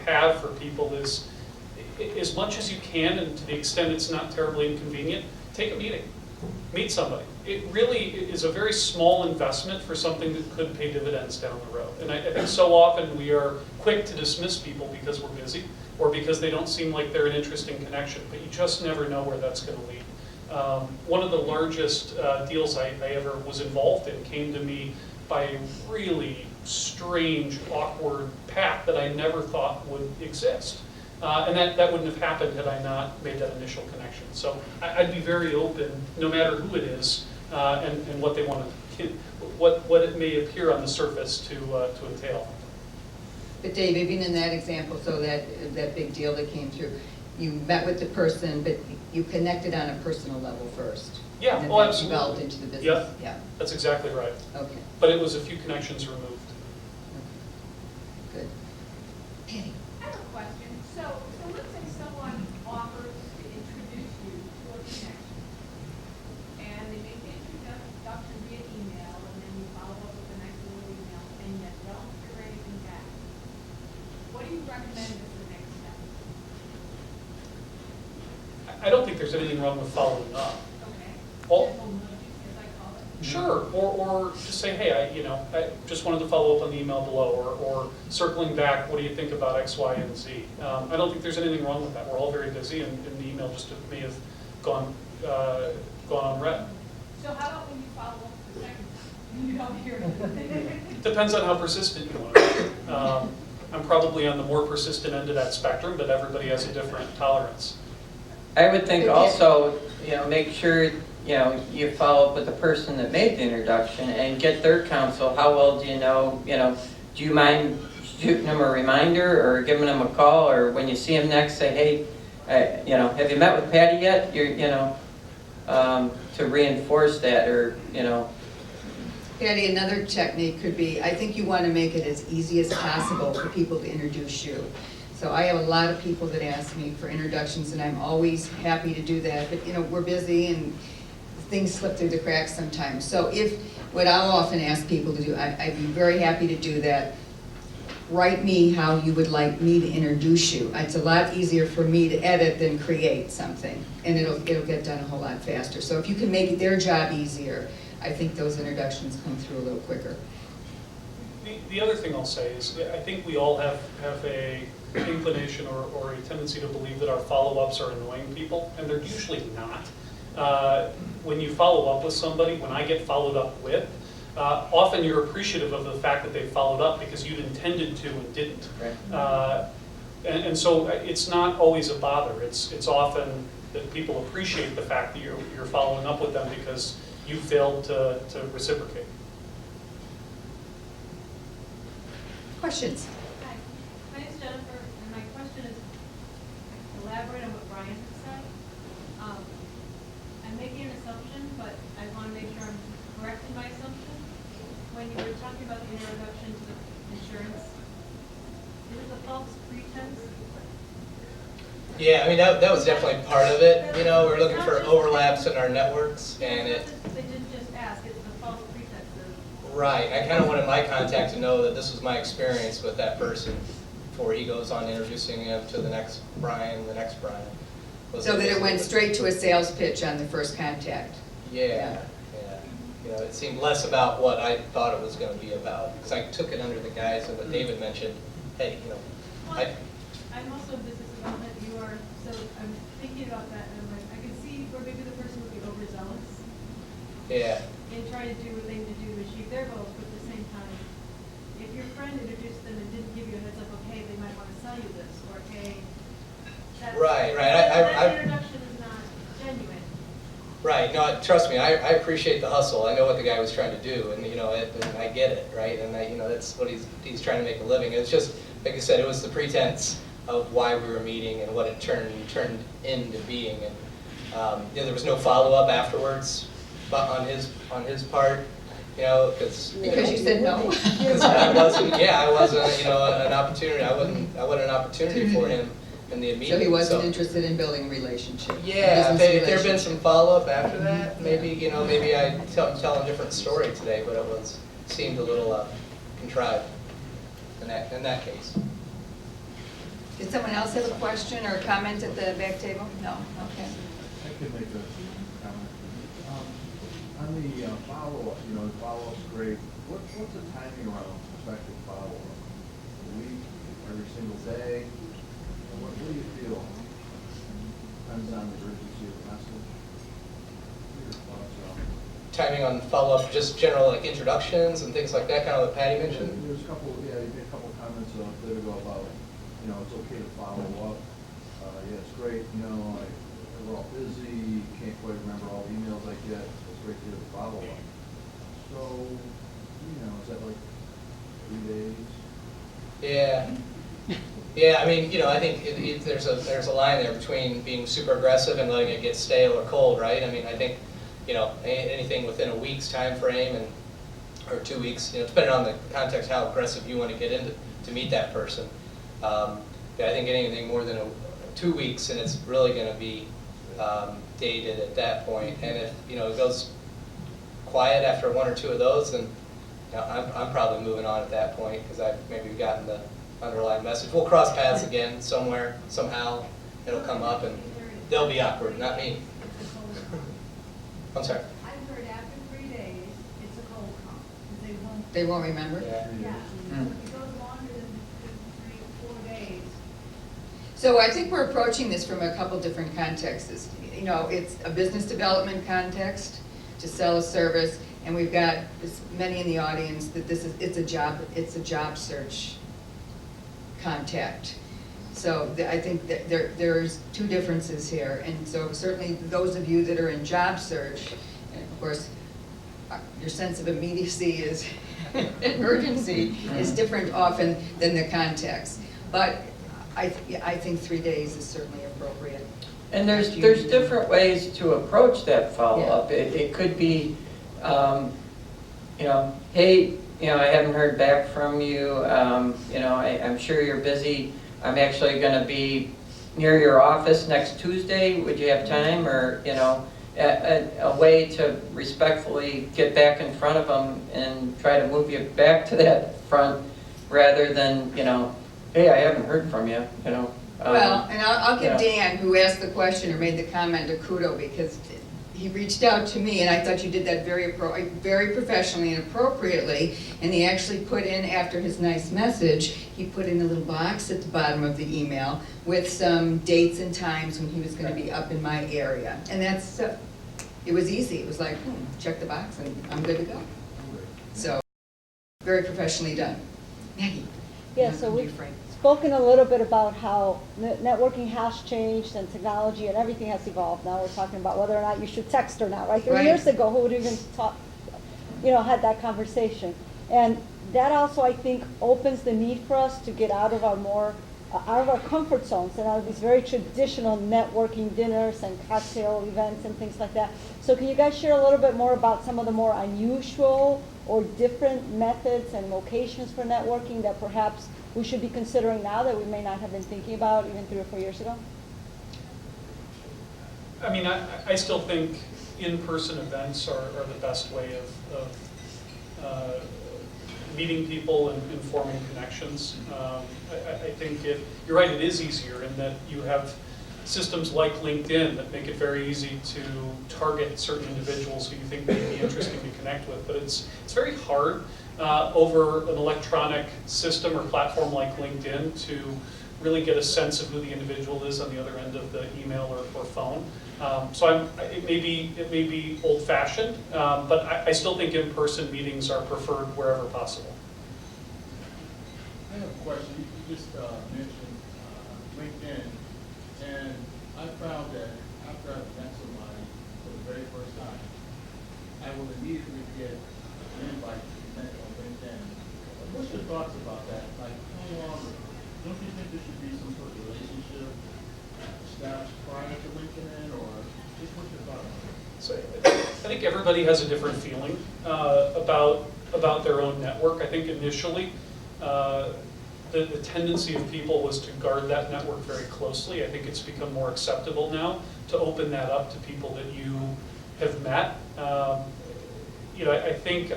have for people is, as much as you can, and to the extent it's not terribly inconvenient, take a meeting, meet somebody. It really is a very small investment for something that could pay dividends down the road. And I think so often we are quick to dismiss people because we're busy, or because they don't seem like they're an interesting connection, but you just never know where that's going to lead. One of the largest deals I ever was involved in came to me by a really strange, awkward path that I never thought would exist. And that wouldn't have happened had I not made that initial connection. So I'd be very open, no matter who it is, and what they want to, what it may appear on the surface to entail. But Dave, even in that example, so that big deal that came through, you met with the person, but you connected on a personal level first. Yeah, and then oh, that absolutely. developed into the business. Yep. Yeah. That's exactly right. Okay. But it was a few connections removed. Good. Patty. I have a question. So let's say someone offers to introduce you to a connection, and they make the introduction via email, and then you follow up with the next little email, and you don't hear anything back. What do you recommend as the next step? I don't think there's anything wrong with following up. Okay. Well- Gentle nudges, as I call it. Sure, or just say, hey, I just wanted to follow up on the email below, or circling back, what do you think about X, Y, and Z? I don't think there's anything wrong with that. We're all very busy, and the email just may have gone unread. So how about when you follow up the second time? You don't hear anything. Depends on how persistent you want to be. I'm probably on the more persistent end of that spectrum, but everybody has a different tolerance. I would think also, make sure, you follow up with the person that made the introduction and get their counsel. How well do you know, do you mind shooting them a reminder or giving them a call, or when you see them next, say, hey, have you met with Patty yet? To reinforce that, or, Patty, another technique could be, I think you want to make it as easy as possible for people to introduce you. So I have a lot of people that ask me for introductions, and I'm always happy to do that, but we're busy and things slip through the cracks sometimes. So what I'll often ask people to do, I'd be very happy to do that. Write me how you would like me to introduce you. It's a lot easier for me to edit than create something, and it'll get done a whole lot faster. So if you can make their job easier, I think those introductions come through a little quicker. The other thing I'll say is, I think we all have a inclination or a tendency to believe that our follow-ups are annoying people, and they're usually not. When you follow up with somebody, when I get followed up with, often you're appreciative of the fact that they followed up because you'd intended to and didn't. Right. And so it's not always a bother. It's often that people appreciate the fact that you're following up with them because you failed to reciprocate. Questions? Hi, my name is Jennifer, and my question is elaborate on what Brian said. I'm making an assumption, but I want to make sure I'm correct in my assumption. When you were talking about the introduction to the insurance, is it the false pretense? Yeah, I mean, that was definitely part of it. We're looking for overlaps in our networks, and They didn't just ask, it's the false pretense of. Right, I kind of wanted my contact to know that this was my experience with that person before he goes on introducing him to the next Brian, So that it went straight to a sales pitch on the first contact. Yeah. It seemed less about what I thought it was going to be about, because I took it under the guise of what David mentioned. Hey, I'm also in business development, you are, so I'm thinking about that, and I'm like, I can see where maybe the person would be overzealous yeah, in trying to do what they need to do to achieve their goals, but at the same time, if your friend introduced them and didn't give you a heads up of, hey, they might want to sell you this, or hey, that's, Right. that introduction is not genuine. right. No, trust me, I appreciate the hustle. I know what the guy was trying to do, and and I get it, right? And that's what he's trying to make a living. It's just, like I said, it was the pretense of why we were meeting and what it turned into being. And there was no follow-up afterwards, but on his part, because Because you said no? Because I wasn't an opportunity. I wasn't an opportunity for him in the immediate. So he wasn't interested in building a relationship? Yeah, business if there had been relationship. some follow-up after that, maybe I'd tell a different story today, but it seemed a little contrived in that case. Did someone else have a question or a comment at the back table? No? Okay. I could make a comment. On the follow-up, the follow-up's great. What's the timing around prospective follow-up? A week, every single day? What do you feel? Depends on the urgency of the message. timing on follow-up, just general like introductions and things like that, kind of what Patty mentioned? There's a couple, yeah, you made a couple comments a bit ago about, it's okay to follow up. Yeah, it's great, we're all busy, can't quite remember all the emails I get, it's great to get a follow up. So, is that like 3 days? Yeah. Yeah, I mean, I think there's a line there between being super aggressive and letting it get stale or cold, right? I mean, I think, anything within a week's time frame or 2 weeks, depending on the context, how aggressive you want to get into to meet that person. Yeah, I think anything more than 2 weeks, and it's really going to be dated at that point. And if it goes quiet after 1 or 2 of those, then I'm probably moving on at that point because I've maybe gotten the underlying message. We'll cross paths again somewhere, somehow. It'll come up, and they'll be awkward, not me. I'm sorry. I've heard after 3 days, it's a cold call, because They won't remember? Yeah. yeah. Mm. If it goes longer than 3 or 4 days, So I think we're approaching this from a couple different contexts. It's a business development context to sell a service, and we've got many in the audience that it's a job search contact. So I think that there's 2 differences here, and so certainly those of you that are in job search, and of course, your sense of immediacy is urgency is different often than the context. But I think 3 days is certainly appropriate. And there's different ways to approach that follow-up. It could be, hey, I haven't heard back from you. I'm sure you're busy. I'm actually going to be near your office next Tuesday. Would you have time? Or, a way to respectfully get back in front of them and try to move you back to that front rather than, hey, I haven't heard from you, Well, and I'll give yeah. Dan, who asked the question or made the comment, a kudo, because he reached out to me, and I thought you did that very professionally and appropriately, and he actually put in, after his nice message, he put in a little box at the bottom of the email with some dates and times when he was going to be up in my area. And it was easy. It was like, check the box, and I'm good to go. So, very professionally done. Maggie? Yeah, you so wanna be we've frank? spoken a little bit about how networking has changed and technology and everything has evolved. Now we're talking about whether or not you should text or not, right? 3 Right. years ago, who would even talk, had that conversation? And that also, I think, opens the need for us to get out of our comfort zones and out of these very traditional networking dinners and cocktail events and things like that. So can you guys share a little bit more about some of the more unusual or different methods and locations for networking that perhaps we should be considering now that we may not have been thinking about even 3 or 4 years ago? I mean, I still think in-person events are the best way of meeting people and forming connections. I think you're right, it is easier in that you have systems like LinkedIn that make it very easy to target certain individuals who you think may be interesting to connect with, but it's very hard over an electronic system or platform like LinkedIn to really get a sense of who the individual is on the other end of the email or phone. So it may be old-fashioned, but I still think in-person meetings are preferred wherever possible. I have a question. You just mentioned LinkedIn, and I found that after I've met somebody for the very first time, I will immediately get an invite to connect on LinkedIn. What's your thoughts about that? Like, how long, don't you think there should be some sort of relationship established prior to LinkedIn, or just what's your thought on that? So I think everybody has a different feeling about their own network. I think initially the tendency of people was to guard that network very closely. I think it's become more acceptable now to open that up to people that you have met. I think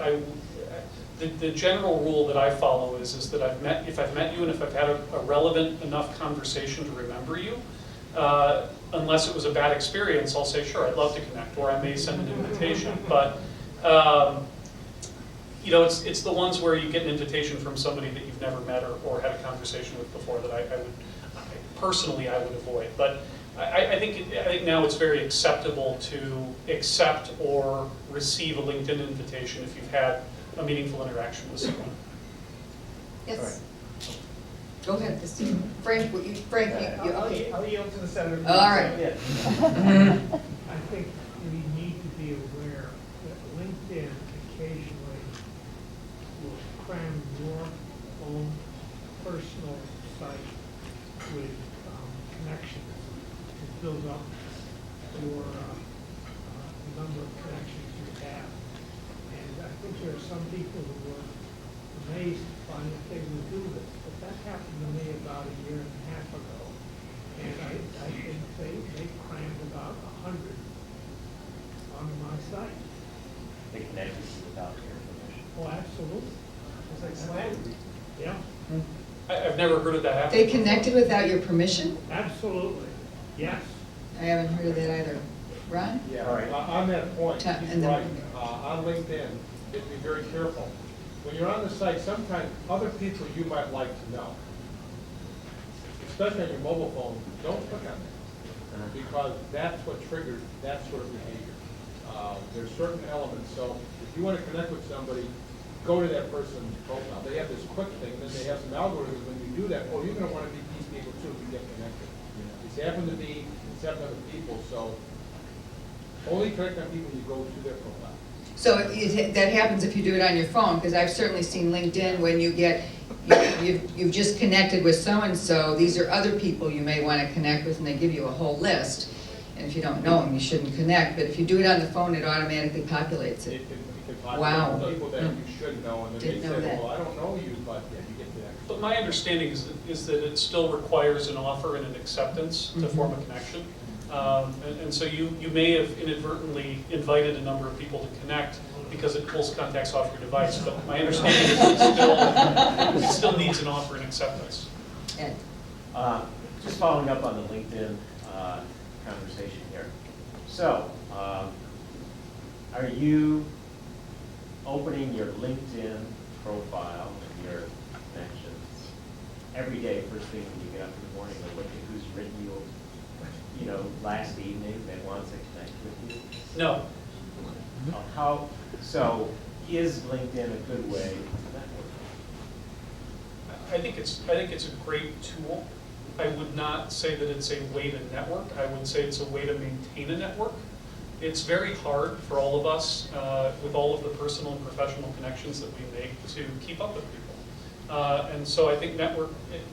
the general rule that I follow is that if I've met you and if I've had a relevant enough conversation to remember you, unless it was a bad experience, I'll say, sure, I'd love to connect, or I may send an invitation. But it's the ones where you get an invitation from somebody that you've never met or had a conversation with before that I would personally avoid. But I think now it's very acceptable to accept or receive a LinkedIn invitation if you've had a meaningful interaction with someone. Yes. Go ahead, Steve. Frank, I'll yield to the senator. All right. I think we need to be aware that LinkedIn occasionally will cram your own personal site with connections to build up your number of connections you have. And I think there are some people who were amazed to find that they would do this. But that happened to me about a year and a half ago. And I think they crammed about 100 onto my site. They connected you without your permission. Oh, absolutely. Yeah, I've never heard of that happen. They connected without your permission? absolutely. Yes. I haven't heard of that either. Ron? Yeah, All right. on that point, Ta- he's and then- right. On LinkedIn, you have to be very careful. When you're on the site, sometimes other people you might like to know, especially on your mobile phone, don't click on that, because that's what triggers that sort of behavior. There's certain elements, so if you want to connect with somebody, go to that person's profile. They have this quick thing, then they have some algorithms. When you do that, oh, you're going to want to meet these people too if you get connected. It's happened to me, it's happened to other people, so only connect on people when you go to their profile. So that happens if you do it on your phone, because I've certainly seen LinkedIn when you get, you've just connected with so-and-so, these are other people you may want to connect with, and they give you a whole list. And if you don't know them, you shouldn't connect, but if you do it on the phone, it automatically populates it. It can populate Wow. people that you should know, and then Didn't they know say, that. well, I don't know you, but yeah, you get that. But my understanding is that it still requires an offer and an acceptance to form a connection. And so you may have inadvertently invited a number of people to connect because it pulls contacts off your device. But my understanding is it still needs an offer and acceptance. Ed? Just following up on the LinkedIn conversation here. So, are you opening your LinkedIn profile and your connections every day, first thing when you get up in the morning, and look at who's written you know, last evening that wants to connect with you? No. So is LinkedIn a good way to network? I think it's a great tool. I would not say that it's a way to network. I would say it's a way to maintain a network. It's very hard for all of us, with all of the personal and professional connections that we make, to keep up with people. And so I think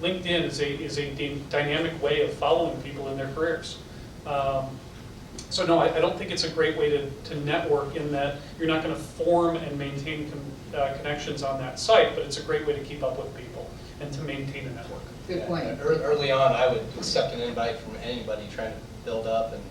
LinkedIn is a dynamic way of following people in their careers. So no, I don't think it's a great way to network, in that you're not going to form and maintain connections on that site, but it's a great way to keep up with people and to maintain a network. Good point. Early on, I would accept an invite from anybody trying to build up and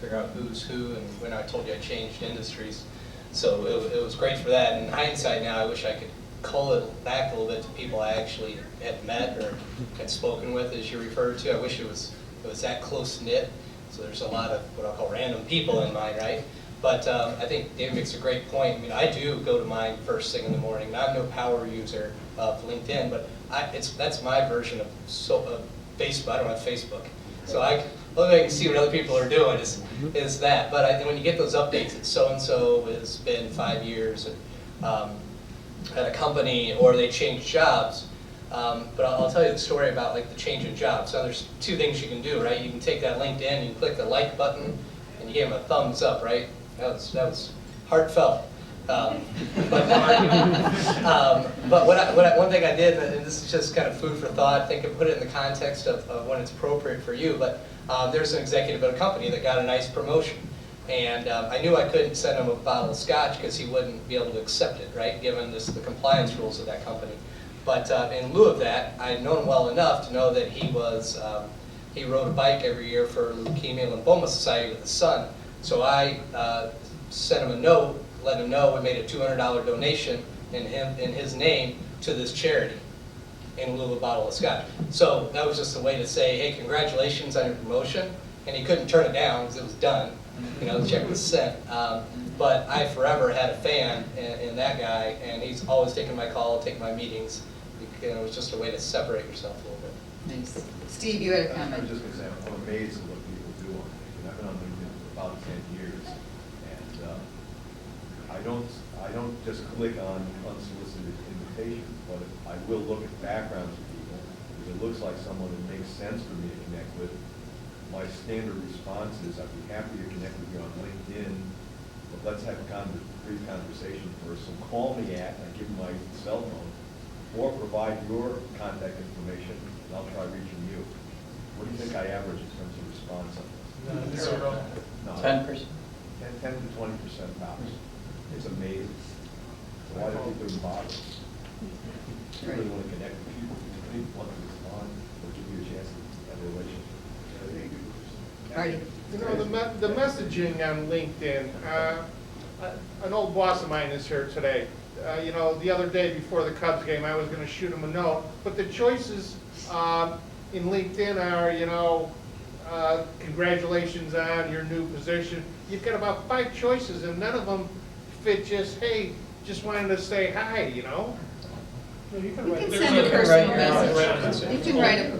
figure out who's who, and when I told you I changed industries. So it was great for that. In hindsight now, I wish I could cull it back a little bit to people I actually had met or had spoken with, as you referred to. I wish it was that close-knit. So there's a lot of what I'll call random people in mine, right? But I think David makes a great point. I mean, I do go to mine first thing in the morning. I'm no power user of LinkedIn, but that's my version of Facebook. I don't have Facebook. So I can see what other people are doing is that. But when you get those updates that so-and-so has been 5 years at a company, or they change jobs. But I'll tell you the story about like the change of jobs. So there's two things you can do, right? You can take that LinkedIn, you click the like button, and you give them a thumbs up, right? That was heartfelt. But one thing I did, and this is just kind of food for thought, I think I put it in the context of when it's appropriate for you, but there's an executive at a company that got a nice promotion. And I knew I couldn't send him a bottle of scotch because he wouldn't be able to accept it, right? Given the compliance rules of that company. But in lieu of that, I had known him well enough to know that he rode a bike every year for Leukemia and Lymphoma Society with his son. So I sent him a note, let him know we made a $200 donation in his name to this charity in lieu of a bottle of scotch. So that was just a way to say, hey, congratulations on your promotion. And he couldn't turn it down because it was done. You know, the check was sent. But I forever had a fan in that guy, and he's always taking my call, taking my meetings. You know, it was just a way to separate yourself a little bit. Nice. Steve, you had a I was comment. just going to say, I'm amazed at what people about 10 years. And I don't just click on unsolicited invitations, but I will look at backgrounds of people. If it looks like someone that makes sense for me to connect with, my standard response is, I'd be happy to connect with you on LinkedIn, but let's have a brief conversation first. So call me at, and I give you my cell phone, or provide your contact information, and I'll try reaching you. What do you think I average in terms of response on this? Zero. No, 10%. 10 to 20% tops. It's amazing. So why do people even bother? You really want to connect with people, you really want to respond, or give you a chance to have a relationship. Marty? You know, the messaging on LinkedIn, an old boss of mine is here today. You know, the other day before the Cubs game, I was going to shoot him a note, but the choices in LinkedIn are, you know, congratulations on your new position. You've got about 5 choices, and none of them fit just, hey, just wanted to say hi, you know? You can send a personal message. You can write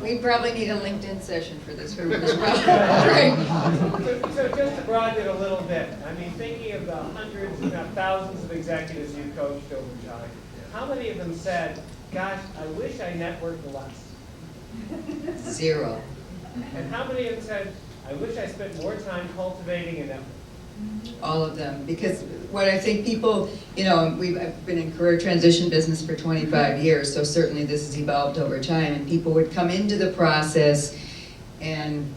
we probably need a LinkedIn session for this group as well. Right. So just to broaden it a little bit, I mean, thinking of the hundreds, if not thousands of executives you coached over time, how many of them said, gosh, I wish I networked less? 0. And how many of them said, I wish I spent more time cultivating a network? All of them, because what I think people, you know, I've been in career transition business for 25 years, so certainly this has evolved over time, and people would come into the process and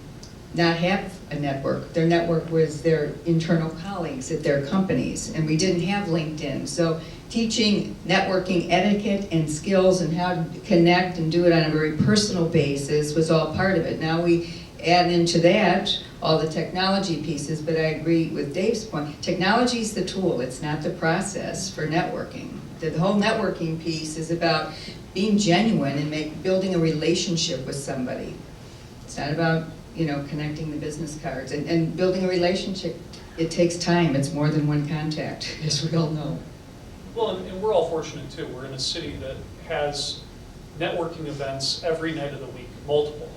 not have a network. Their network was their internal colleagues at their companies, and we didn't have LinkedIn. So teaching networking etiquette and skills and how to connect and do it on a very personal basis was all part of it. Now we add into that all the technology pieces, but I agree with Dave's point. Technology is the tool, it's not the process for networking. The whole networking piece is about being genuine and building a relationship with somebody. It's not about, you know, connecting the business cards. And building a relationship, it takes time. It's more than one contact, as we all know. Well, and we're all fortunate too. We're in a city that has networking events every night of the week, multiple.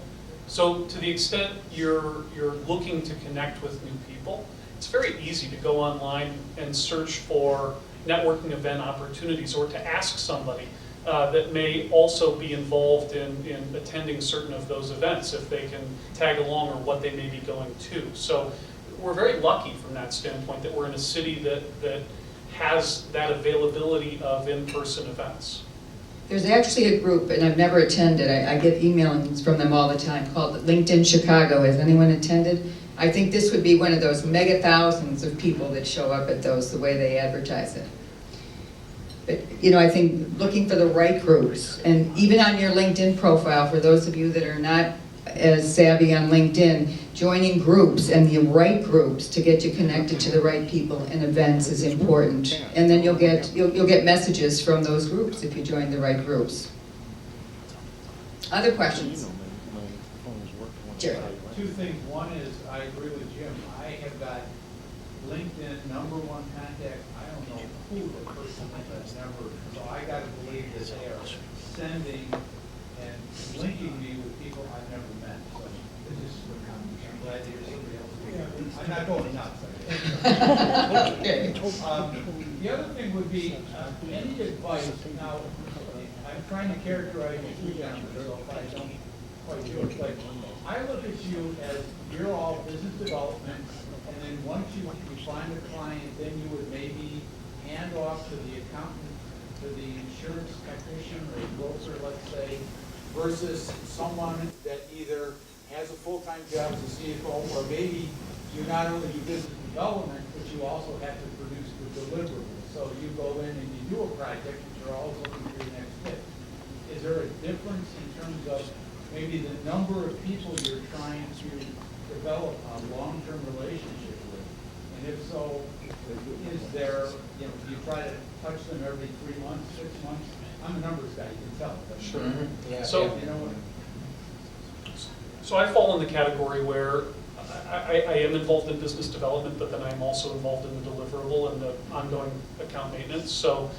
So to the extent you're looking to connect with new people, it's very easy to go online and search for networking event opportunities, or to ask somebody that may also be involved in attending certain of those events, if they can tag along or what they may be going to. So we're very lucky from that standpoint that we're in a city that has that availability of in-person events. There's actually a group, and I've never attended, I get emailings from them all the time, called LinkedIn Chicago. Has anyone attended? I think this would be one of those mega thousands of people that show up at those, the way they advertise it. But, you know, I think looking for the right groups, and even on your LinkedIn profile, for those of you that are not as savvy on LinkedIn, joining groups and the right groups to get you connected to the right people and events is important. And then you'll get messages from those groups if you join the right groups. Other questions? Jerry. 2 things. One is, I agree with Jim. I have got LinkedIn #1 contact. I don't know who the person has never, so I got to believe that they are sending and linking me with people I've never met. So I'm glad to hear somebody else. I'm not going nuts. Okay. The other thing would be, any advice, now, I'm trying to characterize you down there, so if I don't quite do it, but I look at you as, you're all business development, and then once you find a client, then you would maybe hand off to the accountant, to the insurance technician or broker, let's say, versus someone that either has a full-time job as a CFO, or maybe you not only do business development, but you also have to produce the deliverables. So you go in and you do a project, and you're always looking for your next hit. Is there a difference in terms of maybe the number of people you're trying to develop a long-term relationship with? And if so, is there, you know, do you try to touch them every 3 months, 6 months? I'm a numbers guy, you can tell. But Sure. Yeah. So, you know what? So I fall in the category where I am involved in business development, but then I'm also involved in the deliverable and the ongoing account maintenance. So,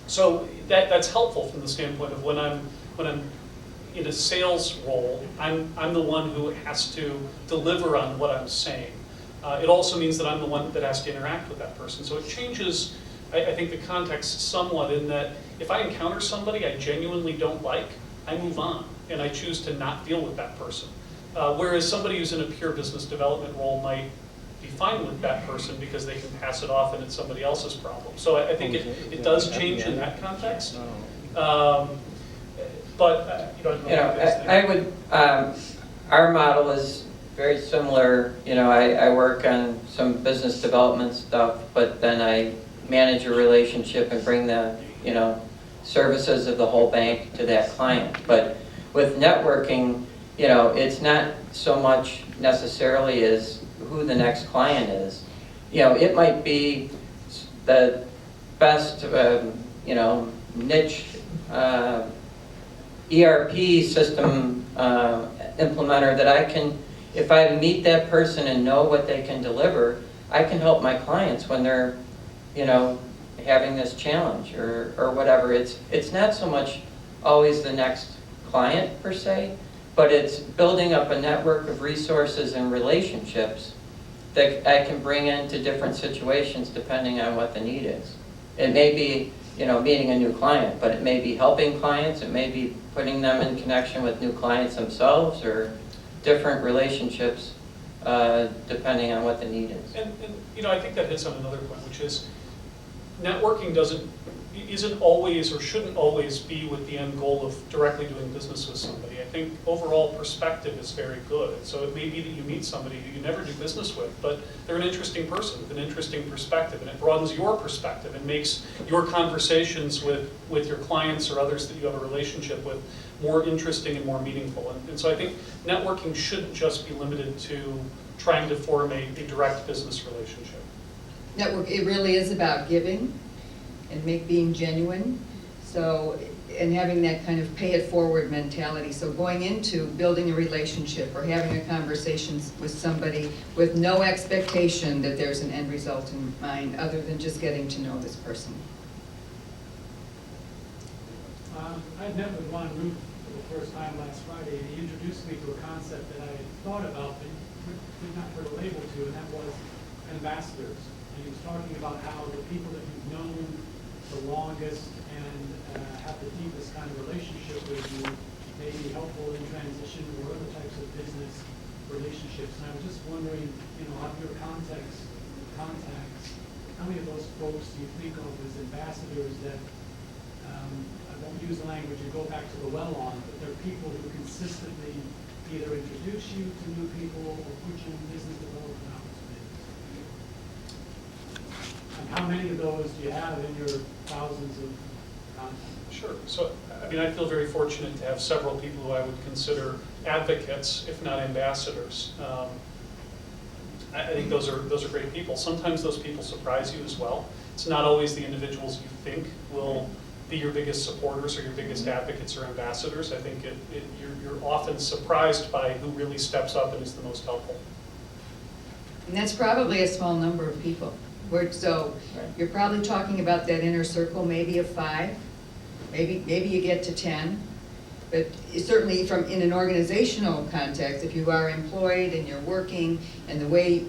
so that's helpful from the standpoint of when I'm in a sales role, I'm the one who has to deliver on what I'm saying. It also means that I'm the one that has to interact with that person. So it changes, I think, the context somewhat in that if I encounter somebody I genuinely don't like, I move on and I choose to not deal with that person. Whereas somebody who's in a pure business development role might be fine with that person because they can pass it off and it's somebody else's problem. So I think it does change in that context. But you know, I don't know what you guys think. I would, our model is very similar. You know, I work on some business development stuff, but then I manage a relationship and bring the, you know, services of the whole bank to that client. But with networking, you know, it's not so much necessarily as who the next client is. You know, it might be the best, you know, niche ERP system implementer that I can, if I meet that person and know what they can deliver, I can help my clients when they're, you know, having this challenge or whatever. It's not so much always the next client per se, but it's building up a network of resources and relationships that I can bring into different situations depending on what the need is. It may be, you know, meeting a new client, but it may be helping clients, it may be putting them in connection with new clients themselves or different relationships depending on what the need is. And you know, I think that hits on another point, which is networking isn't always or shouldn't always be with the end goal of directly doing business with somebody. I think overall perspective is very good. So it may be that you meet somebody who you never do business with, but they're an interesting person with an interesting perspective, and it broadens your perspective and makes your conversations with your clients or others that you have a relationship with more interesting and more meaningful. And so I think networking shouldn't just be limited to trying to form a direct business relationship. Network, it really is about giving and being genuine. So, and having that kind of pay it forward mentality. So going into building a relationship or having a conversation with somebody with no expectation that there's an end result in mind other than just getting to know this person. I met with Ron Root for the first time last Friday, and he introduced me to a concept that I had thought about but did not put a label to, and that was ambassadors. And he was talking about how the people that you've known the longest and have the deepest kind of relationship with you may be helpful in transition or other types of business relationships. And I was just wondering, you know, out of your contacts, how many of those folks do you think of as ambassadors that, I won't use the language and go back to the well on, but they're people who consistently either introduce you to new people or put you in business development opportunities? And how many of those do you have in your thousands of contacts? Sure. So, I mean, I feel very fortunate to have several people who I would consider advocates, if not ambassadors. I think those are great people. Sometimes those people surprise you as well. It's not always the individuals you think will be your biggest supporters or your biggest advocates or ambassadors. I think you're often surprised by who really steps up and is the most helpful. And that's probably a small number of people. So you're probably talking about that inner circle, maybe of 5, maybe you get to 10. But certainly in an organizational context, if you are employed and you're working, and the way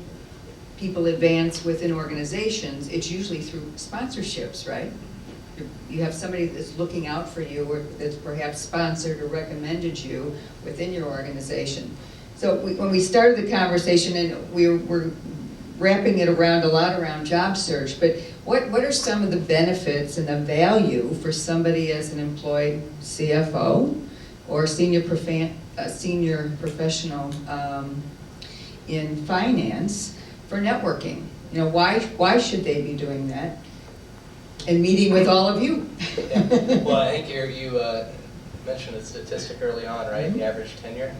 people advance within organizations, it's usually through sponsorships, right? You have somebody that's looking out for you or that's perhaps sponsored or recommended you within your organization. So when we started the conversation, and we're wrapping it around a lot around job search, but what are some of the benefits and the value for somebody as an employed CFO or senior professional in finance for networking? You know, why should they be doing that? And meeting with all of you. Yeah. Well, I think you mentioned a statistic early on, right? The average tenure.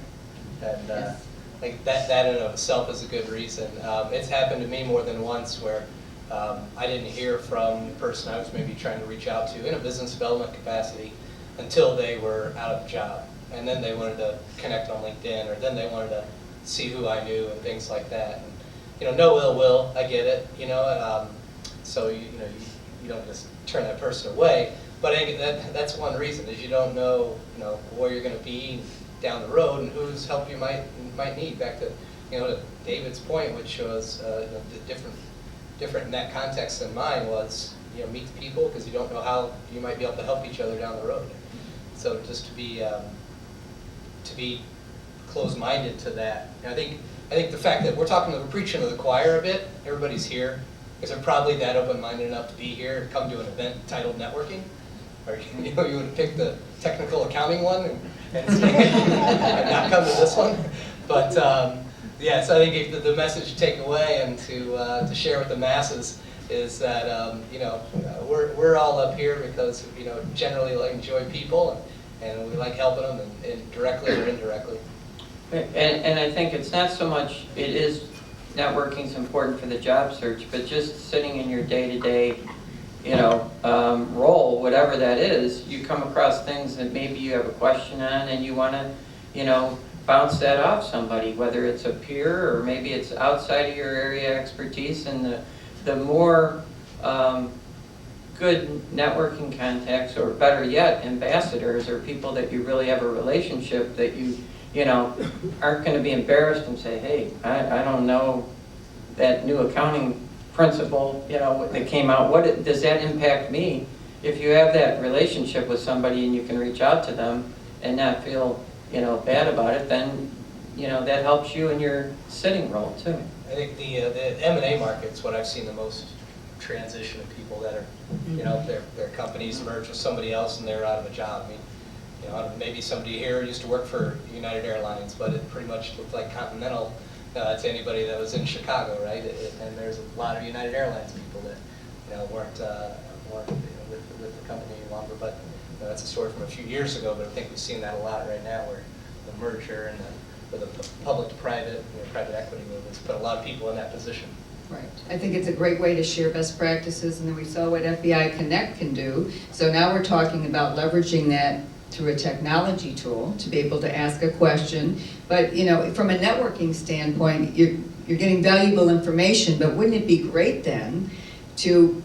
And Yes. like that in and of itself is a good reason. It's happened to me more than once where I didn't hear from the person I was maybe trying to reach out to in a business development capacity until they were out of a job. And then they wanted to connect on LinkedIn, or then they wanted to see who I knew and things like that. And, you know, no ill will, I get it, you know. So, you don't just turn that person away. But I think that's one reason, is you don't know, where you're going to be down the road and whose help you might need. Back to, to David's point, which was the different in that context than mine was, meet the people, because you don't know how you might be able to help each other down the road. So just to be closed-minded to that. And I think the fact that we're we're preaching to the choir a bit. Everybody's here because they're probably that open-minded enough to be here, come to an event titled networking, or you would have picked the technical accounting one and not come to this one. But yeah, so I think the message to take away and to share with the masses is that we're all up here because generally enjoy people and we like helping them, and directly or indirectly. And I think it's not so much, it is, networking is important for the job search, but just sitting in your day-to-day, role, whatever that is, you come across things that maybe you have a question on and you want to, bounce that off somebody, whether it's a peer or maybe it's outside of your area of expertise. And the more good networking contacts, or better yet, ambassadors, or people that you really have a relationship that you aren't going to be embarrassed and say, hey, I don't know that new accounting principle, that came out. Does that impact me? If you have that relationship with somebody and you can reach out to them and not feel, bad about it, then, that helps you in your sitting role too. I think the M&A market's what I've seen the most transition of people that are, their companies merge with somebody else and they're out of a job. I mean, maybe somebody here used to work for United Airlines, but it pretty much looked like Continental to anybody that was in Chicago, right? And there's a lot of United Airlines people that weren't with the company any longer. But that's a story from a few years ago. But I think we've seen that a lot right now, where the merger and the public to private, private equity move has put a lot of people in that position. Right. I think it's a great way to share best practices, and then we saw what FEI Connect can do. So now we're talking about leveraging that through a technology tool to be able to ask a question. But from a networking standpoint, you're getting valuable information, but wouldn't it be great then to,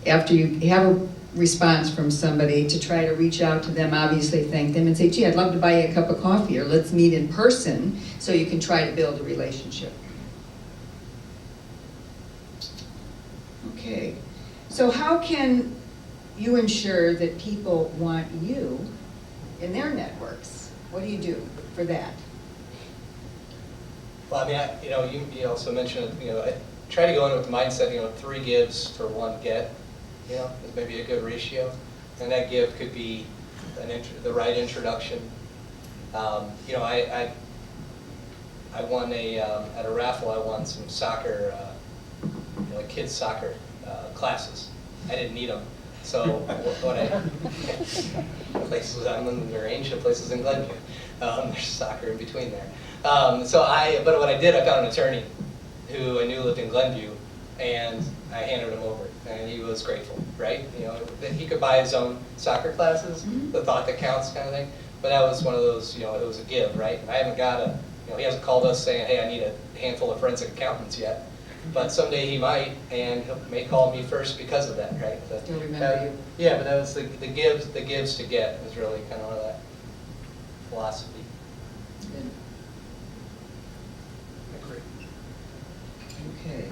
after you have a response from somebody, to try to reach out to them, obviously thank them and say, gee, I'd love to buy you a cup of coffee, or let's meet in person, so you can try to build a relationship. Okay, so how can you ensure that people want you in their networks? What do you do for that? Well, I mean, you also mentioned, I try to go in with the mindset, 3 gives for 1 get, is maybe a good ratio. And that give could be the right introduction. I won at a raffle, I won some soccer, kids soccer classes. I didn't need them. So places I'm in the range, and places in Glenview. There's soccer in between there. But what I did, I found an attorney who I knew lived in Glenview, and I handed him over, and he was grateful, right? That he could buy his own soccer classes, the thought that counts kind of thing. But that was one of those, it was a give, right? And I haven't got he hasn't called us saying, hey, I need a handful of forensic accountants yet. But someday he might, and he may call me first because of that, right? Still remember you. Yeah, but that was the gives to get was really kind of that philosophy. Good. Great. Okay.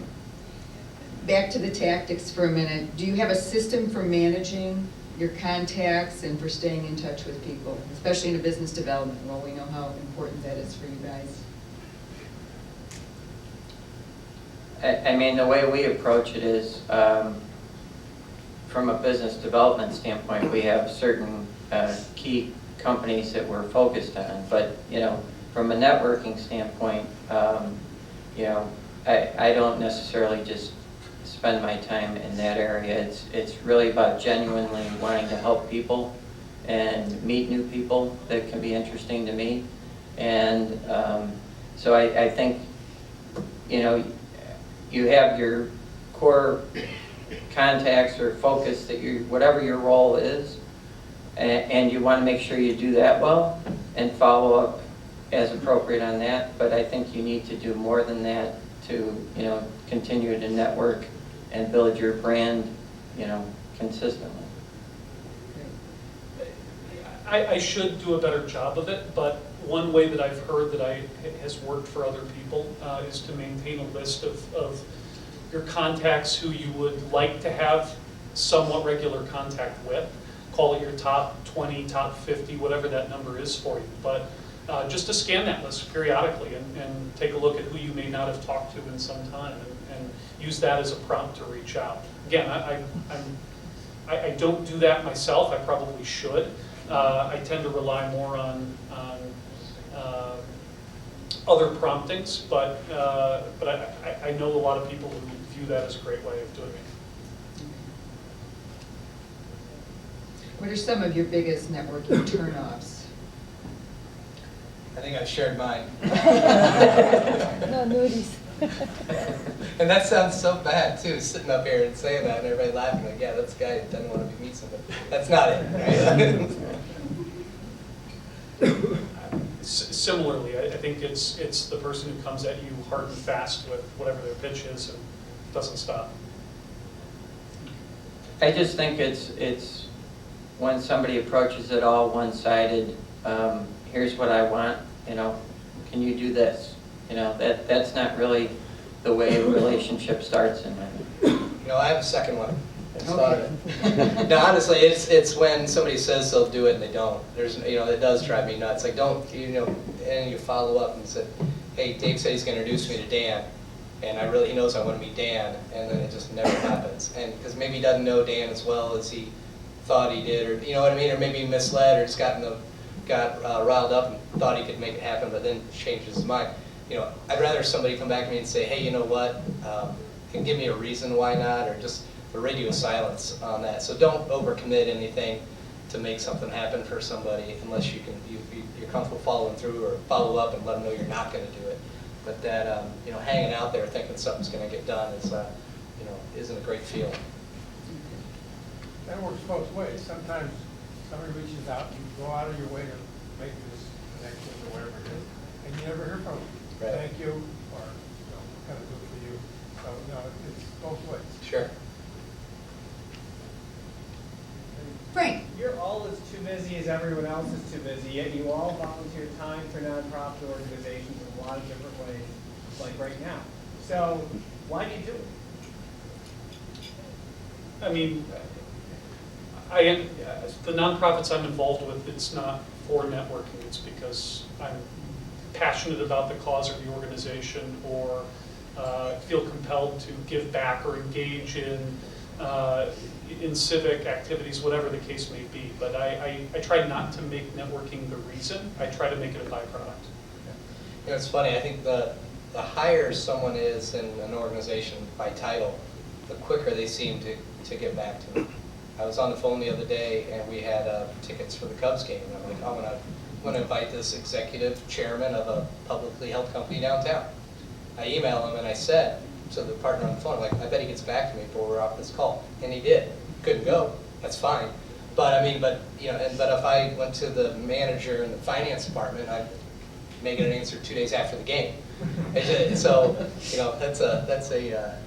Back to the tactics for a minute. Do you have a system for managing your contacts and for staying in touch with people, especially in a business development role? We know how important that is for you guys. I mean, the way we approach it is, from a business development standpoint, we have certain key companies that we're focused on. But, from a networking standpoint, I don't necessarily just spend my time in that area. It's really about genuinely wanting to help people and meet new people that can be interesting to me. And so I think, you have your core contacts or focus that whatever your role is, and you want to make sure you do that well and follow up as appropriate on that. But I think you need to do more than that to, continue to network and build your brand, consistently. Great. I should do a better job of it, but one way that I've heard that has worked for other people is to maintain a list of your contacts who you would like to have somewhat regular contact with. Call it your top 20, top 50, whatever that number is for you. But just to scan that list periodically and take a look at who you may not have talked to in some time and use that as a prompt to reach out. Again, I don't do that myself. I probably should. I tend to rely more on other promptings, but I know a lot of people who view that as a great way of doing it. What are some of your biggest networking turnoffs? I think I've shared mine. No nudies. And that sounds so bad too, sitting up here and saying that and everybody laughing like, yeah, that's the guy that doesn't want to meet somebody. That's not it, right? Similarly, I think it's the person who comes at you hard and fast with whatever their pitch is and doesn't stop. I just think it's when somebody approaches it all one-sided, here's what I want, can you do this? That's not really the way a relationship starts in my mind. I have a second one. I just thought of it. No, honestly, it's when somebody says they'll do it and they don't. It does drive me nuts. Like, and you follow up and say, hey, Dave said he's going to introduce me to Dan, and he knows I want to meet Dan, and then it just never happens. And because maybe he doesn't know Dan as well as he thought he did, or you know what I mean, or maybe he misled, or just got riled up and thought he could make it happen, but then changes his mind. I'd rather somebody come back to me and say, hey, you know what, and give me a reason why not, or just a radio silence on that. So don't overcommit anything to make something happen for somebody unless you're comfortable following through or follow up and let them know you're not going to do it. But that hanging out there thinking something's going to get done is isn't a great feeling. That works both ways. Sometimes somebody reaches out, you go out of your way to make this connection or whatever it is, and you never hear from them. Right. Thank you, or what can I do for you? So it's both ways. Sure. Frank? You're all as too busy as everyone else is too busy, yet you all volunteer time for nonprofit organizations in a lot of different ways, like right now. So why do you do it? I mean, the nonprofits I'm involved with, it's not for networking. It's because I'm passionate about the cause of the organization, or feel compelled to give back or engage in civic activities, whatever the case may be. But I try not to make networking the reason. I try to make it a byproduct. It's funny. I think the higher someone is in an organization by title, the quicker they seem to get back to me. I was on the phone the other day, and we had tickets for the Cubs game. And I'm like, I'm going to invite this executive chairman of a publicly held company downtown. I emailed him and I said to the partner on the phone, I'm like, I bet he gets back to me before we're off this call. And he did. Couldn't go. That's fine. But but if I went to the manager in the finance department, I'd make it an answer 2 days after the game. So that's a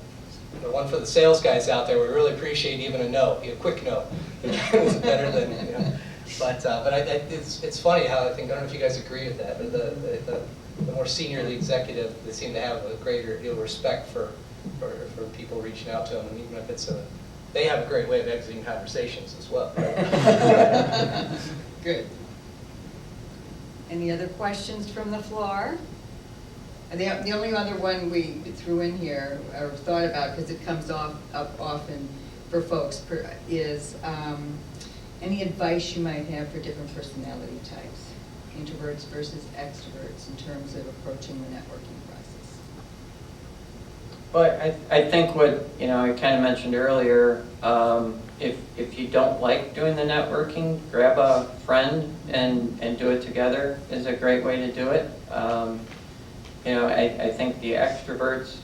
one for the sales guys out there. We really appreciate even a no, a quick no. It's better than But it's funny how I don't know if you guys agree with that, but the more senior the executive, they seem to have a greater deal of respect for people reaching out to them, and even if they have a great way of exiting conversations as well. Good. Any other questions from the floor? The only other one we threw in here, or thought about, because it comes up often for folks, is any advice you might have for different personality types, introverts versus extroverts, in terms of approaching the networking process? Well, I think what I kind of mentioned earlier, if you don't like doing the networking, grab a friend and do it together is a great way to do it. I think the extroverts,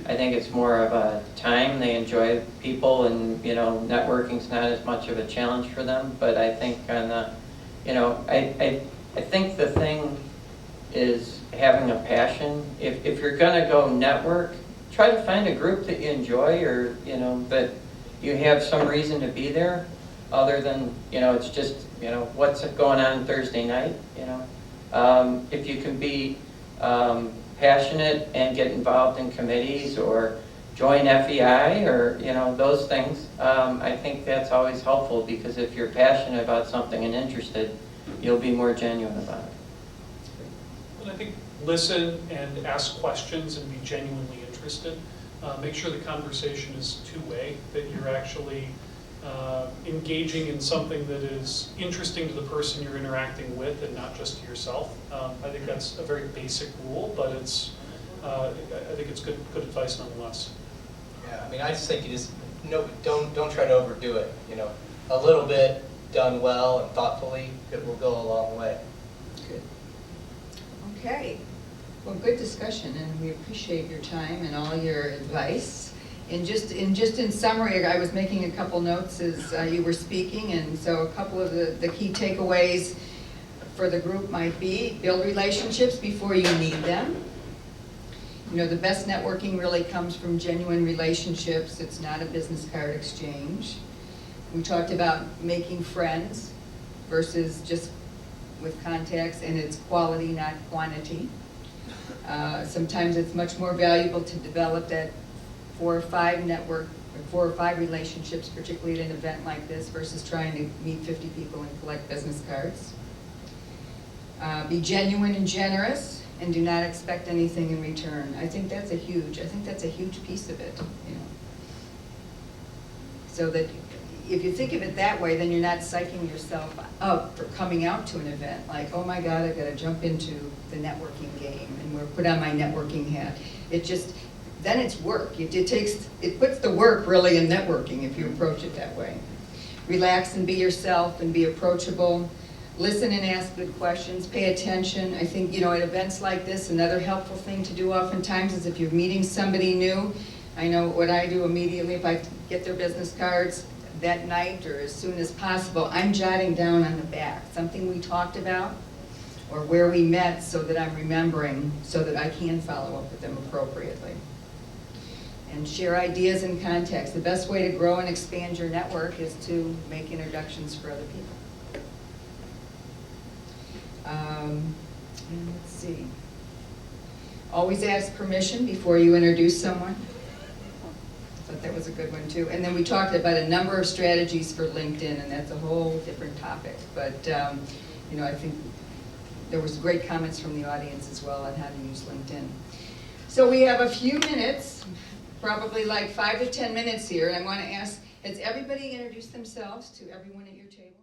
I think it's more of a time. They enjoy people, and networking's not as much of a challenge for them. But I think on the, I think the thing is having a passion. If you're gonna go network, try to find a group that you enjoy, or that you have some reason to be there. other than, it's just, what's going on Thursday night, If you can be passionate and get involved in committees or join FEI or, those things, I think that's always helpful, because if you're passionate about something and interested, you'll be more genuine about it. And I think listen and ask questions and be genuinely interested. Make sure the conversation is two-way, that you're actually engaging in something that is interesting to the person you're interacting with and not just to yourself. I think that's a very basic rule, but I think it's good advice nonetheless. Yeah, I mean, I just think don't try to overdo it. A little bit done well and thoughtfully, it will go a long way. Good. Okay. Well, good discussion, and we appreciate your time and all your advice. And just in summary, I was making a couple notes as you were speaking, and so a couple of the key takeaways for the group might be: build relationships before you need them. The best networking really comes from genuine relationships. It's not a business card exchange. We talked about making friends versus just with contacts, and it's quality, not quantity. Sometimes it's much more valuable to develop that 4 or 5 relationships, particularly at an event like this, versus trying to meet 50 people and collect business cards. Be genuine and generous, and do not expect anything in return. I think that's a huge piece of it. So that if you think of it that way, then you're not psyching yourself up for coming out to an event like, oh my God, I've got to jump into the networking game and we're put on my networking hat. Then it's work. It puts the work really in networking if you approach it that way. Relax and be yourself and be approachable. Listen and ask good questions. Pay attention. I think, at events like this, another helpful thing to do oftentimes is if you're meeting somebody new, I know what I do immediately if I get their business cards that night or as soon as possible, I'm jotting down on the back something we talked about or where we met, so that I'm remembering, so that I can follow up with them appropriately. And share ideas and contacts. The best way to grow and expand your network is to make introductions for other people. And let's see. Always ask permission before you introduce someone. I thought that was a good one too. And then we talked about a number of strategies for LinkedIn, and that's a whole different topic. But I think there was great comments from the audience as well on how to use LinkedIn. So we have a few minutes, probably like 5 to 10 minutes here, and I want to ask, has everybody introduced themselves to everyone at your table?